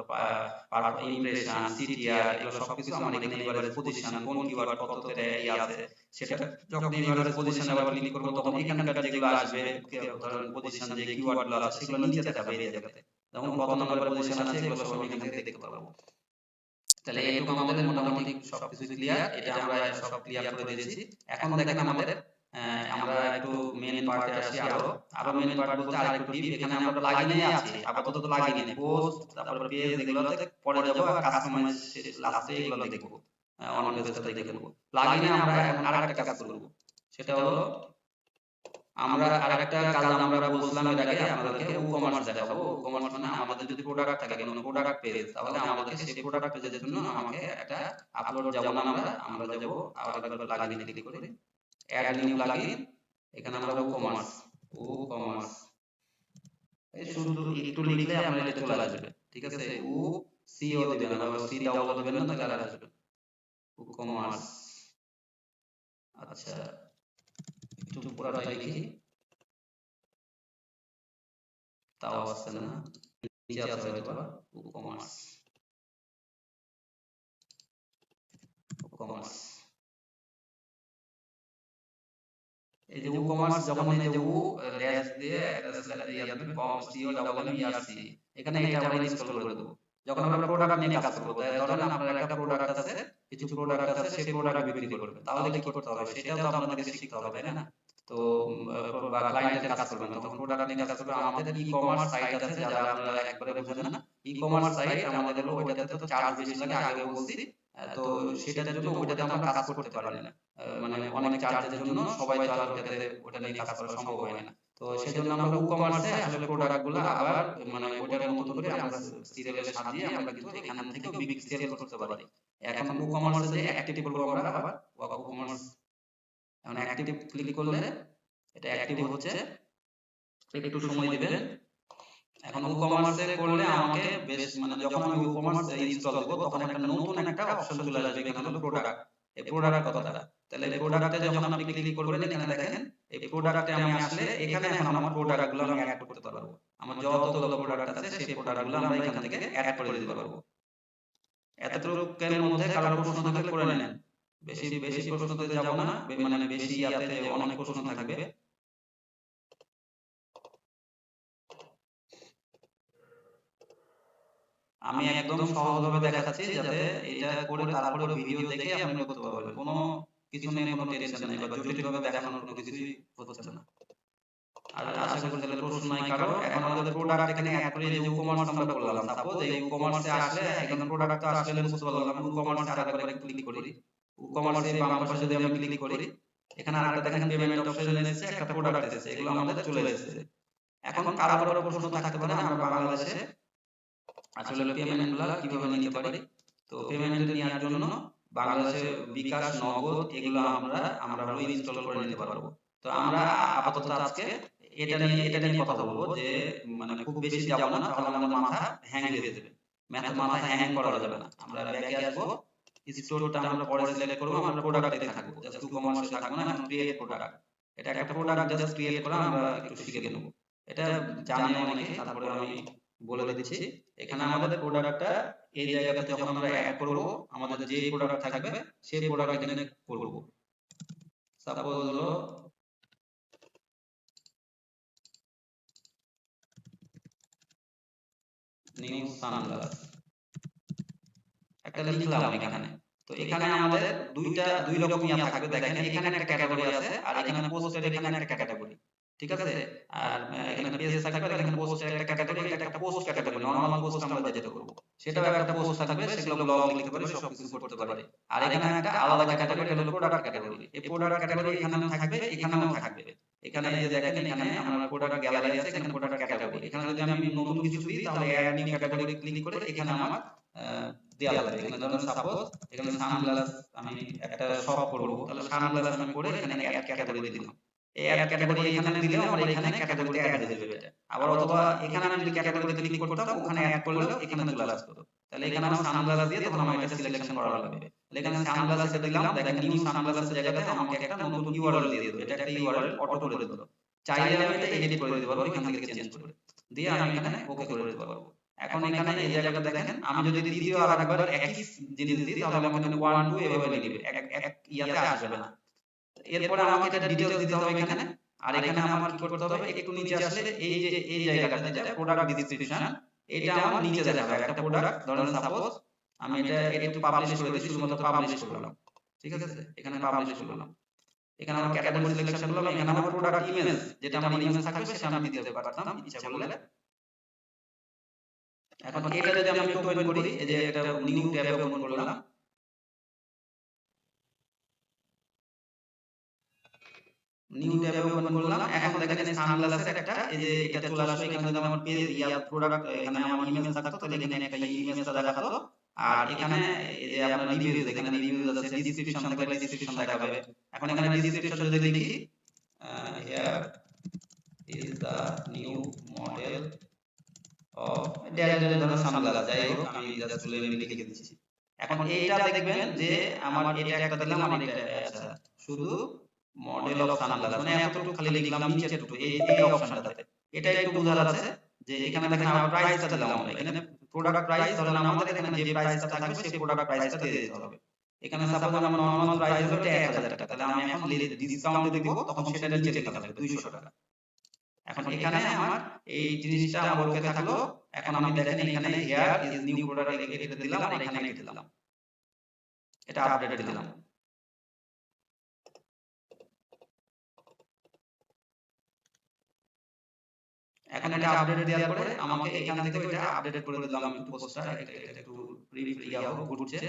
Speaker 3: ইমপ্রেশন, সিটিআর, এগুলো সবকিছু আমার এখানে এভারেজ পজিশন, কোন কিওয়ার্ড কততে ইয়া আছে, সেটা যখন এভারেজ পজিশনে আবার ক্লিক করব তখন এখানকার যেগুলো আসবে, ধরেন পজিশন যে কিওয়ার্ডগুলো আছে সেগুলো নিচে দেখাবে এই জায়গাতে। যেমন কত নম্বরের পজিশন আছে এগুলো সব আমি এখান থেকে দেখতে পারবো। তাহলে এইটুকু আমাদের মোটামুটি সবকিছু ক্লিয়ার, এটা আমরা সব ক্লিয়ার করে দিয়েছি। এখন দেখেন আমাদের আমরা একটু মেইন পার্টে আসি। আরো মেইন পার্ট বলতে আরেকটু ডিপ, এখানে আমরা প্লাগইনে আছি, আপাতত প্লাগইনে পোস্ট, তারপর পেজ, এগুলোতে পরে যাব, আর কাস্টমাইজ লাস্টে এগুলো দেখবো, অন পেজটা দেখবো। প্লাগইনে আমরা এখন আরেকটা কাজ করব, সেটা হলো আমরা আরেকটা কাজ আমরা বলছিলাম এর আগে আপনাদেরকে, ই-কমার্স দেখাবো। ই-কমার্স মানে আমাদের যদি প্রোডাক্ট থাকে, কোনো প্রোডাক্ট পেজ, তাহলে আমাদেরকে সেই প্রোডাক্ট পেজের জন্য আমাকে একটা আপলোড যাব না, আমরা যাব আবার প্লাগইনে ক্লিক করে অ্যাড নিউ প্লাগইন, এখানে আমরা ই-কমার্স এই শুধু একটু লিখলে আপনার এটা চলে আসবে, ঠিক আছে। ও সিও দিবেন, আবার সি ডাবল দিবেন না, তাহলে আর আসবে ই-কমার্স। আচ্ছা, একটু পুরোটাই লিখি, তাও আসছে না, নিচে আছে হয়তো ই-কমার্স। এই যে ই-কমার্স, যখন এই যে ও ড্যাশ দিয়ে সিও ডাবল এম ইআরসি, এখানে এটা আমরা ইনস্টল করে দেব। যখন আমরা প্রোডাক্ট নিয়ে কাজ করব, ধরেন আপনার একটা প্রোডাক্ট আছে, কিছু প্রোডাক্ট আছে, সেই প্রোডাক্ট বিক্রি করবেন, তাহলে কি করতে হবে সেটাও তো আপনাদেরকে শিখতে হবে, তাই না? তো বা ক্লায়েন্টের কাজ করবেন, তখন প্রোডাক্ট নিয়ে কাজ করবেন। আমাদের ই-কমার্স সাইট আছে, যারা আপনারা একবারে বুঝেন না, ই-কমার্স সাইট আমাদের হলো, ওইটাতে তো চার্জ বেশি লাগে, আগেও বলছি। তো সেটার জন্য ওইটাতে আমরা কাজ করতে পারি না, মানে অনেক চার্জের জন্য সবাই তো আর ওটা নিয়ে কাজ করা সম্ভব হয় না। তো সেজন্য আমরা ই-কমার্সে আসলে প্রোডাক্টগুলো আবার মানে ওটার মতন করে আমরা সিরিয়ালে সাজিয়ে আমরা কিন্তু এখান থেকে বিক্রি সেল করতে পারি। এখন ই-কমার্সে যে অ্যাক্টিভ করব আমরা, আবার ই-কমার্স এখন অ্যাক্টিভ ক্লিক করলে এটা অ্যাক্টিভ হচ্ছে, একটু সময় দিবেন। এখন ই-কমার্সে করলে আমাকে বেশ মানে যখন আমি ই-কমার্স ইনস্টল দেব, তখন একটা নতুন একটা অপশন চলে আসবে, এখানে হলো প্রোডাক্ট। এই প্রোডাক্ট কথাটা, তাহলে এই প্রোডাক্টে যখন আপনি ক্লিক করবেন, এখানে দেখেন এই প্রোডাক্টে আমি আসলে এখানে এখন আমার প্রোডাক্টগুলো আমি অ্যাড করতে পারবো। আমার যতগুলো প্রোডাক্ট আছে সেই প্রোডাক্টগুলো আমরা এখান থেকে অ্যাড করে দিতে পারবো। এতটুকুর মধ্যে কারো প্রশ্ন থাকলে করে নেন, বেশি বেশি প্রশ্নতে যাব না, মানে বেশি ইয়াতে যে অনেক প্রশ্ন থাকবে। আমি একদম সহজভাবে দেখাচ্ছি, যাতে এটা করে তারপরে ভিডিও দেখে আপনি করতে পারবেন। কোনো কিছু নিয়ে কোনো টেনশন নেই, বা জটিলভাবে দেখানোর কোনো কিছুই হচ্ছে না। আর আশা করি তাহলে প্রশ্ন নাই কারো। এখন আমাদের প্রোডাক্ট এখানে অ্যাড করে যে ই-কমার্স আমরা করলাম, সাপোজ এই ই-কমার্সে আসলে এখানে প্রোডাক্ট তো আসলে বুঝতে পারলাম, ই-কমার্সে আরেকবার ক্লিক করি। ই-কমার্সে বাম পাশে যদি আমি ক্লিক করি, এখানে আরেকটা দেখেন পেমেন্ট অপশন এসেছে, একটা প্রোডাক্ট এসেছে, এগুলো আমাদের চলে এসেছে। এখন কারো প্রশ্ন থাকতে পারে আমরা বাংলাদেশে আসলে পেমেন্টগুলো কিভাবে নিতে পারি। তো পেমেন্ট নেওয়ার জন্য বাংলাদেশে বিকাশ, নগদ, এগুলো আমরা হলো ইনস্টল করে নিতে পারবো। তো আমরা আপাতত আজকে এটা নিয়ে কথা বলবো, যে মানে খুব বেশি যাব না, তাহলে আমাদের মাথা হ্যাং হয়ে যাবে। মাথা হ্যাং করা যাবে না। আমরা ব্যাকে আসবো, স্টোরটা আমরা পরে সিলেক্ট করবো, আমরা প্রোডাক্টে থাকবো, জাস্ট ই-কমার্সে থাকবো না। এখন ক্রিয়েট প্রোডাক্ট, এটা একটা প্রোডাক্ট জাস্ট ক্রিয়েট করা আমরা একটু শিখে নেব। এটা জানে অনেকে, তারপরে আমি বলে দিচ্ছি। এখানে আমাদের প্রোডাক্টটা এই জায়গাতে যখন আমরা অ্যাড করব, আমাদের যে প্রোডাক্ট থাকবে সেই প্রোডাক্ট এখানে করব। সাপোজ হলো নিউ সানগ্লাস, একটা লিখলাম এখানে। তো এখানে আমাদের দুই রকম ইয়া থাকবে, দেখেন এখানে একটা ক্যাটাগরি আছে, আর এখানে পোস্টের এখানে একটা ক্যাটাগরি, ঠিক আছে। আর এখানে পেজ থাকবে, আর এখানে পোস্টের একটা ক্যাটাগরি, এটা একটা পোস্ট ক্যাটাগরি, নরমাল পোস্ট আমরা যেটা করব সেটাও একটা পোস্ট থাকবে, সেগুলো ব্লগ লিখতে পারি, সবকিছু করতে পারি। আর এখানে একটা আলাদা ক্যাটাগরি হলো প্রোডাক্ট ক্যাটাগরি। এই প্রোডাক্ট ক্যাটাগরি এখানেও থাকবে, এখানেও থাকবে। এখানে এই যে দেখেন, এখানে আমার প্রোডাক্ট গ্যালারি আছে, এখানে প্রোডাক্ট ক্যাটাগরি। এখানে যদি আমি নতুন কিছু দিই, তাহলে অ্যাড নিউ ক্যাটাগরি ক্লিক করে এখানে আমার দেয়া লাগবে। এখানে ধরেন সাপোজ এখানে সানগ্লাস আমি একটা শপ করব, তাহলে সানগ্লাস আমি করে এখানে অ্যাড ক্যাটাগরি দিলাম। এই অ্যাড ক্যাটাগরি এখানে দিলেও আমার এখানে ক্যাটাগরি অ্যাড হয়ে যাবে এটা। আবার অথবা এখানে আমি যদি ক্যাটাগরিতে ক্লিক করতাম, ওখানে অ্যাড করলেও এখানে চলে আসতো। তাহলে এখানে আমার সানগ্লাস দিয়ে তখন আমার এটা সিলেকশন করা লাগবে। এখানে সানগ্লাস এটা দিলাম, দেখেন নিউ সানগ্লাসের জায়গাতে আমাকে একটা নতুন ইউআরএল দিয়ে দিল। এটা একটা ইউআরএল অটো করে দিল। চাইলে আমি এটা এডিট করে দিতে পারবো, এখান থেকে চেঞ্জ করে দিয়ে আমি এখানে ওকে করে দিতে পারবো। এখন এখানে এই জায়গাটা দেখেন, আমি যদি দ্বিতীয় আরেকবার একই জিনিস দিই, তাহলে আমাকে 1 2 এভাবে নেবে, এক ইয়াতে আসবে না। এরপরে আমাকে এটা ডিটেইলস দিতে হবে এখানে। আর এখানে আমার কি করতে হবে, একটু নিচে আসলে এই যে এই জায়গাটা যেটা প্রোডাক্ট ডেসক্রিপশন, এটা আমার নিচে দেখাবে একটা প্রোডাক্ট, ধরেন সাপোজ আমি এটা একটু পাবলিশ করে দিই, শুধুমাত্র পাবলিশ করলাম, ঠিক আছে, এখানে পাবলিশ করলাম, এখানে আমার ক্যাটাগরি সিলেকশন করলাম, এখানে আমার প্রোডাক্ট ইমেজ, যেটা আমার ইমেজ থাকবে সেটা আমি দিতে পারতাম ইচ্ছা করলে। এখন এটা যদি আমি একটু ওপেন করি, এই যে একটা নিউ ট্যাবে ওপেন করলাম, নিউ ট্যাবে ওপেন করলাম, এখন দেখেন এই সানগ্লাসের একটা এই যে এটা চলে আসবে, এখানে যদি আমার পেজ প্রোডাক্ট এখানে আমার ইমেজ থাকতো তাহলে এখানে একটা ইমেজটা দেখাতো, আর এখানে এই যে আপনার রিভিউজ, এখানে রিভিউজ আছে, ডেসক্রিপশন থাকলে ডেসক্রিপশন দেখাবে। এখন এখানে ডেসক্রিপশন যদি লিখি here is the new model of ধরনের সানগ্লাস, যাই হোক আমি জাস্ট তুলে লিখে দিচ্ছি। এখন এইটা দেখবেন যে আমার এটা একটা দিলাম, আমার এটা আচ্ছা শুধু মডেল অফ সানগ্লাস, মানে এতটুকু খালি লিখলাম নিচেরটুকু এই অপশনটাতে, এটা একটু বোঝা যাচ্ছে যে এখানে দেখেন আমার প্রাইসটা দিলাম, আমরা এখানে প্রোডাক্ট প্রাইস ধরেন আমাদের এখানে যে প্রাইসটা থাকবে সেই প্রোডাক্ট প্রাইসটা দিয়ে দিতে হবে। এখানে সাপোজ আমার নরমাল প্রাইস হলো 1000 টাকা, তাহলে আমি এখন ডিসকাউন্টে দিব, তখন সেটা নিচে লেখা থাকবে 200 টাকা। এখন এখানে আমার এই জিনিসটা আমার ওকে থাকলো। এখন আমি দেখেন এখানে হিয়ার ইজ নিউ প্রোডাক্ট এটা দিলাম, আর এখানে এটা দিলাম, এটা আপডেট দিলাম। এখন এটা আপডেট দেওয়ার পরে আমাকে এখান থেকে এটা আপডেট করে দিলাম, একটু পোস্টটা এটা একটু ঘুরছে,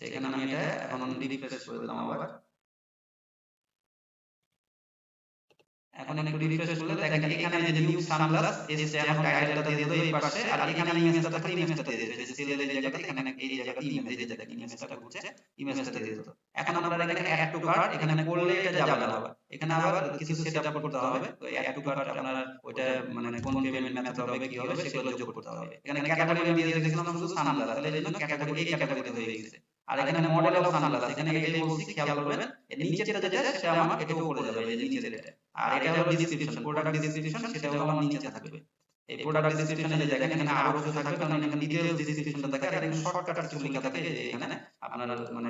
Speaker 3: এখানে আমি এটা এখন রিফ্রেশ করে দিলাম আবার। এখন একটু রিফ্রেশ করলে দেখেন এখানে যে নিউ সানগ্লাস এসছে, এখন টাইটেলটা দিয়ে দিল এই পাশে, আর এখানে ইমেজটা থাকলে ইমেজটা দিয়ে দিয়েছে, যে সেলের এই জায়গাতে এখানে এই জায়গাতে ইমেজ, এই যে দেখেন ইমেজটা ঘুরছে, ইমেজটা দিয়ে দিত। এখন আমরা এখানে অ্যাড টু কার্ট এখানে করলে এটা যাবে না, আবার এখানে আবার কিছু সেটআপ করতে হবে। ওই অ্যাড টু কার্ট আপনার ওইটা মানে কোন পেমেন্ট মেথড হবে কি হবে সেগুলো যোগ করতে হবে। এখানে ক্যাটাগরি আমি দিয়ে দিয়েছিলাম শুধু সানগ্লাস, তাহলে এর জন্য ক্যাটাগরি এই ক্যাটাগরিতে হয়ে গেছে। আর এখানে মডেল অফ সানগ্লাস, এখানে এটাই বলছি, খেয়াল করবেন এর নিচেটা যেটা সেটা আমার এটা উপরে যাবে, এই যে নিচের এটা, আর এটা হলো ডেসক্রিপশন, প্রোডাক্ট ডেসক্রিপশন, সেটা হলো আমার নিচে থাকবে। এই প্রোডাক্ট ডেসক্রিপশনে যে দেখেন এখানে আরো কিছু থাকবে, কারণ এখানে ডিটেইলস ডেসক্রিপশনটা থাকে, আর এখানে শর্টকাট কিছু লেখা থাকে, যে এখানে আপনার মানে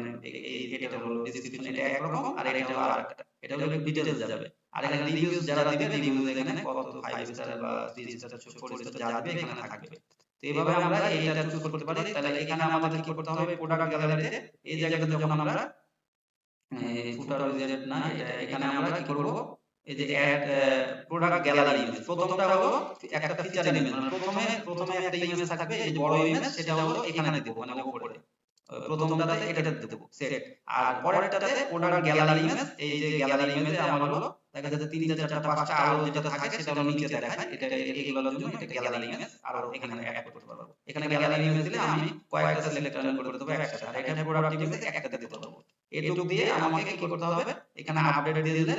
Speaker 3: এই এটা হলো ডেসক্রিপশন, এটা একরকম, আর এটা হলো আরেকটা, এটা হলো ডিটেইলস যাবে। আর এখানে রিভিউজ যারা দিবে, রিভিউজ এখানে কত 5 স্টার বা 3 স্টার 4 স্টার যা দিবে এখানে থাকবে। তো এইভাবে আমরা এইটা চুজ করতে পারি। তাহলে এখানে আমাদের কি করতে হবে, প্রোডাক্ট গ্যালারিতে এই জায়গাতে যখন আমরা ফুটার উইজার্ড না, এটা এখানে আমরা কি করব, এই যে অ্যাড প্রোডাক্ট গ্যালারি ইমেজ, প্রথমটা হলো একটা ফিচার ইমেজ, মানে প্রথমে একটা ইমেজ থাকবে, এই যে বড় ইমেজ, সেটা হলো এখানে দেব, মানে উপরে প্রথমটাতে এটাতে দেব সেট, আর পরেরটাতে প্রোডাক্ট গ্যালারি ইমেজ, এই যে গ্যালারি ইমেজে আমার হলো দেখা যাচ্ছে 3টা 4টা 5টা আরো যেটা থাকে সেটা হলো নিচে দেখায়, এটা এগুলোর জন্য এটা গ্যালারি ইমেজ আর এখানে অ্যাড করতে পারবো। এখানে গ্যালারি ইমেজ দিলে আমি কয়েকটা সিলেক্ট করে দেবো একসাথে, আর এটা প্রোডাক্ট ইমেজ একটাতে দিতে পারবো। এটুকু দিয়ে আমাকে কি করতে হবে, এখানে আপডেট দিয়ে দিলে,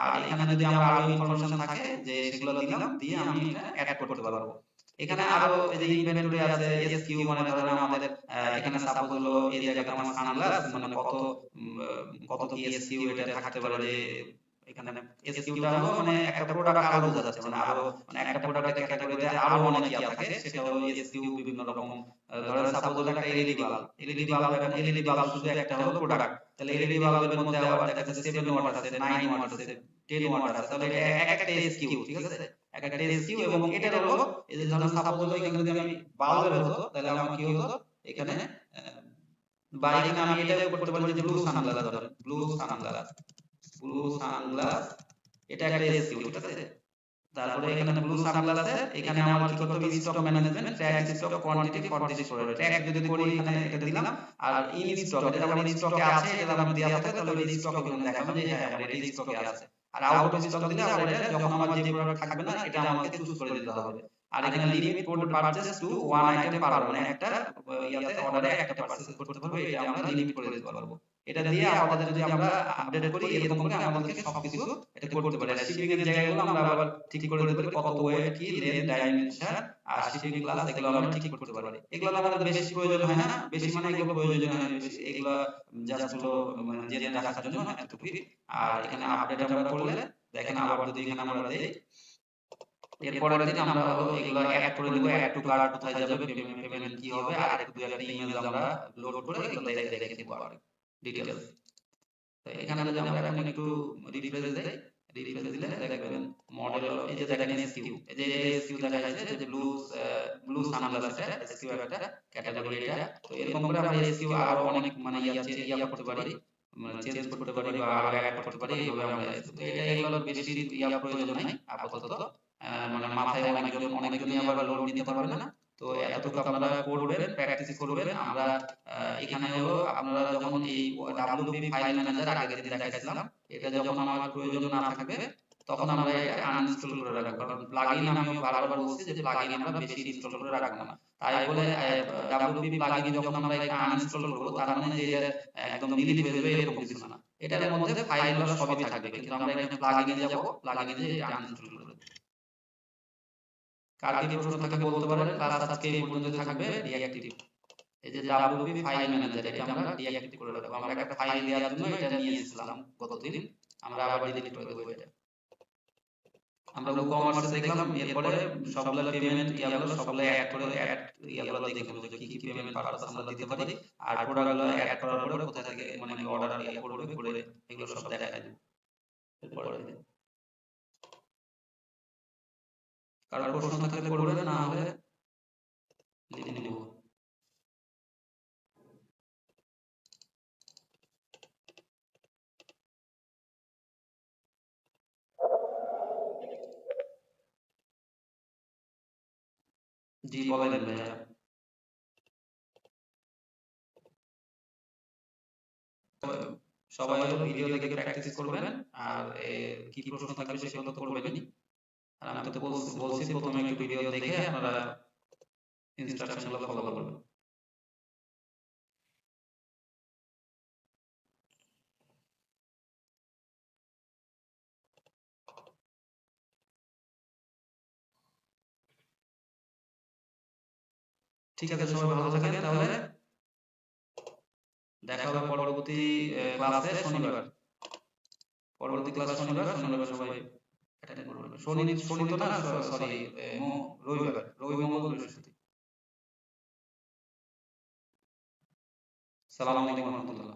Speaker 3: আর এখানে যদি আমার আরো ইনফরমেশন থাকে যে সেগুলো দিলাম, দিয়ে আমি এটা অ্যাড করতে পারবো। এখানে আরো এই যে ইনভেন্টরি আছে, এসকিউ মানে ধরেন আমাদের এখানে সাপোজ হলো এই জায়গাতে আমার সানগ্লাস মানে কত কি এসকিউ এটা থাকতে পারে, যে এখানে এসকিউটা হলো মানে একটা প্রোডাক্ট আরো বোঝা যাচ্ছে, মানে আরো মানে একটা প্রোডাক্টের ক্যাটাগরিতে আরো অনেক ইয়া থাকে, সেটা হলো এসকিউ বিভিন্ন রকম। ধরেন সাপোজ হলো একটা এলইডি বাল্ব, এখন এলইডি বাল্ব শুধু একটা হলো প্রোডাক্ট, তাহলে এলইডি বাল্বের মধ্যে আবার দেখা যাচ্ছে 7 ওয়াট আছে, 9 ওয়াট আছে, 10 ওয়াট আছে, তাহলে এটা এক একটা এসকিউ, ঠিক আছে, এক একটা এসকিউ। এবং এটা হলো এই যে ধরেন সাপোজ হলো এখানে যদি আমি বাল্বের হতো তাহলে আমার কি হতো, এখানে বা এখানে আমি এটাও করতে পারি যে ব্লু সানগ্লাস, ধরেন ব্লু সানগ্লাস এটা একটা এসকিউ, ঠিক আছে। তারপরে এখানে ব্লু সানগ্লাসে এখানে আমার কি করতে হবে, stock management, track stock quantity for this product, track যদি করি এখানে এটা দিলাম, আর ইন স্টক এটা যখন স্টকে আছে এটা আমার দেয়া থাকে, তাহলে ওই স্টক এখানে দেখাবে যে হ্যাঁ আমার এটা স্টকে আছে। আর আউট অফ স্টক দিলে আবার এটা যখন আমার যে প্রোডাক্ট থাকবে না এটা আমাকে চুজ করে দিতে হবে। আর এখানে limit purchase to one item per, মানে একটা ইয়াতে অর্ডারে একটা পারচেজ করতে পারবে, এটা আমরা লিমিট করে দিতে পারবো। এটা দিয়ে আমাদের যদি আমরা আপডেট করি এরকম করে আমাদেরকে সবকিছু এটা করতে পারি। আর শিপিং এর জায়গাগুলো আমরা আবার ঠিক করে দিতে পারি, কত ওয়েট কি লেন্থ ডাইমেনশন আর শিপিং ক্লাস এগুলো আমরা ঠিক করতে পারি। এগুলো আমাদের বেশি প্রয়োজন হয় না, বেশি মানে এগুলো প্রয়োজন হয় বেশি, এগুলো জাস্ট হলো মানে জেনে রাখার জন্য এতটুকুই। আর এখানে আপডেট আমরা করলে দেখেন আবার যদি এখানে আমরা দেই, এরপরের দিন আমরা এগুলো অ্যাড করে দেব, অ্যাড টু কার্ট কোথায় যাবে, পেমেন্ট কি হবে, আর একটু একটা ইমেজ আমরা লোড করে এগুলো দেখে দেব আর ডিটেইলস। তো এখানে যদি আমরা এখন একটু রিফ্রেশ দেই, রিফ্রেশ দিলে দেখবেন মডেল এই যে দেখেন এসকিউ, এই যে এসকিউ দেখা যাচ্ছে যে ব্লু সানগ্লাস এটা এসকিউ একটা ক্যাটাগরি এটা। তো এরকম করে আমরা এসকিউ আরো অনেক মানে ইয়া করতে পারি, মানে চেঞ্জ করতে পারি বা আরো অ্যাড করতে পারি। এইভাবে আমরা তো এটা এগুলোর বেশি প্রয়োজন নাই আপাতত। মানে মাথায় অনেকজনই আবার লোড নিতে পারবে না। তো এতটুকু আপনারা করবেন, প্র্যাকটিস করবেন। আমরা এখানে হলো আপনারা যখন এই ডাব্লিউপি ফাইল ম্যানেজার আগের দিন দেখাইছিলাম, এটা যখন আমার প্রয়োজন না থাকবে তখন আমরা এটা আনইনস্টল করে রাখবো। কারণ প্লাগইন আমিও বারবার বলছি যে প্লাগইন আমরা বেশি ইনস্টল করে রাখবো না। তাই বলে ডাব্লিউপি প্লাগইন যখন আমরা এটা আনইনস্টল করব তার মানে যে এটা একদম ডিলিট হয়ে যাবে এরকম কিছু না। এটার মধ্যে ফাইলগুলো সবই থাকবে, কিন্তু আমরা এখানে প্লাগইনে যাব, প্লাগইনে যে আনইনস্টল করে দেব। কার কি প্রশ্ন থাকে বলতে পারেন। ক্লাস আজকে এই পর্যন্ত থাকবে। ডিঅ্যাক্টিভ, এই যে ডাব্লিউপি ফাইল ম্যানেজার এটা আমরা ডিঅ্যাক্টিভ করে দেব। আমরা একটা ফাইল দেওয়ার জন্য এটা নিয়ে এসেছিলাম গতদিন, আমরা আবার ডিলিট করে দেব এটা। আমরা কমার্সে দেখলাম, এরপরে সবগুলো পেমেন্ট ইয়াগুলো সবগুলো অ্যাড করে ইয়াগুলো দেখব যে কি কি পেমেন্ট পারপাস আমরা দিতে পারি, আর প্রোডাক্টগুলো অ্যাড করার পরে কোথা থেকে মানে অর্ডার ইয়া করবে করে এগুলো সব দেখাই দেব এরপরে। কারণ প্রশ্ন থাকলে করবেন, না হলে লিখে নেব। জি বলেন ভাইয়া। সবাই হলো ভিডিও দেখে প্র্যাকটিস করবেন, আর কি প্রশ্ন থাকবে সেগুলো তো করবেনই। আর আমি তো বলছি প্রথমে একটু ভিডিও দেখে আপনারা ইনস্ট্রাকশনগুলো ফলো করবেন। ঠিক আছে, সবাই ভালো থাকেন তাহলে। দেখা হবে পরবর্তী ক্লাসে শনিবার। পরবর্তী ক্লাস শনিবার সবাই অ্যাটেন্ড করবেন। শনি তো না, সরি রবিবার, রবি মঙ্গল বৃহস্পতি। সালামু আলাইকুম ওয়া রাহমাতুল্লাহ।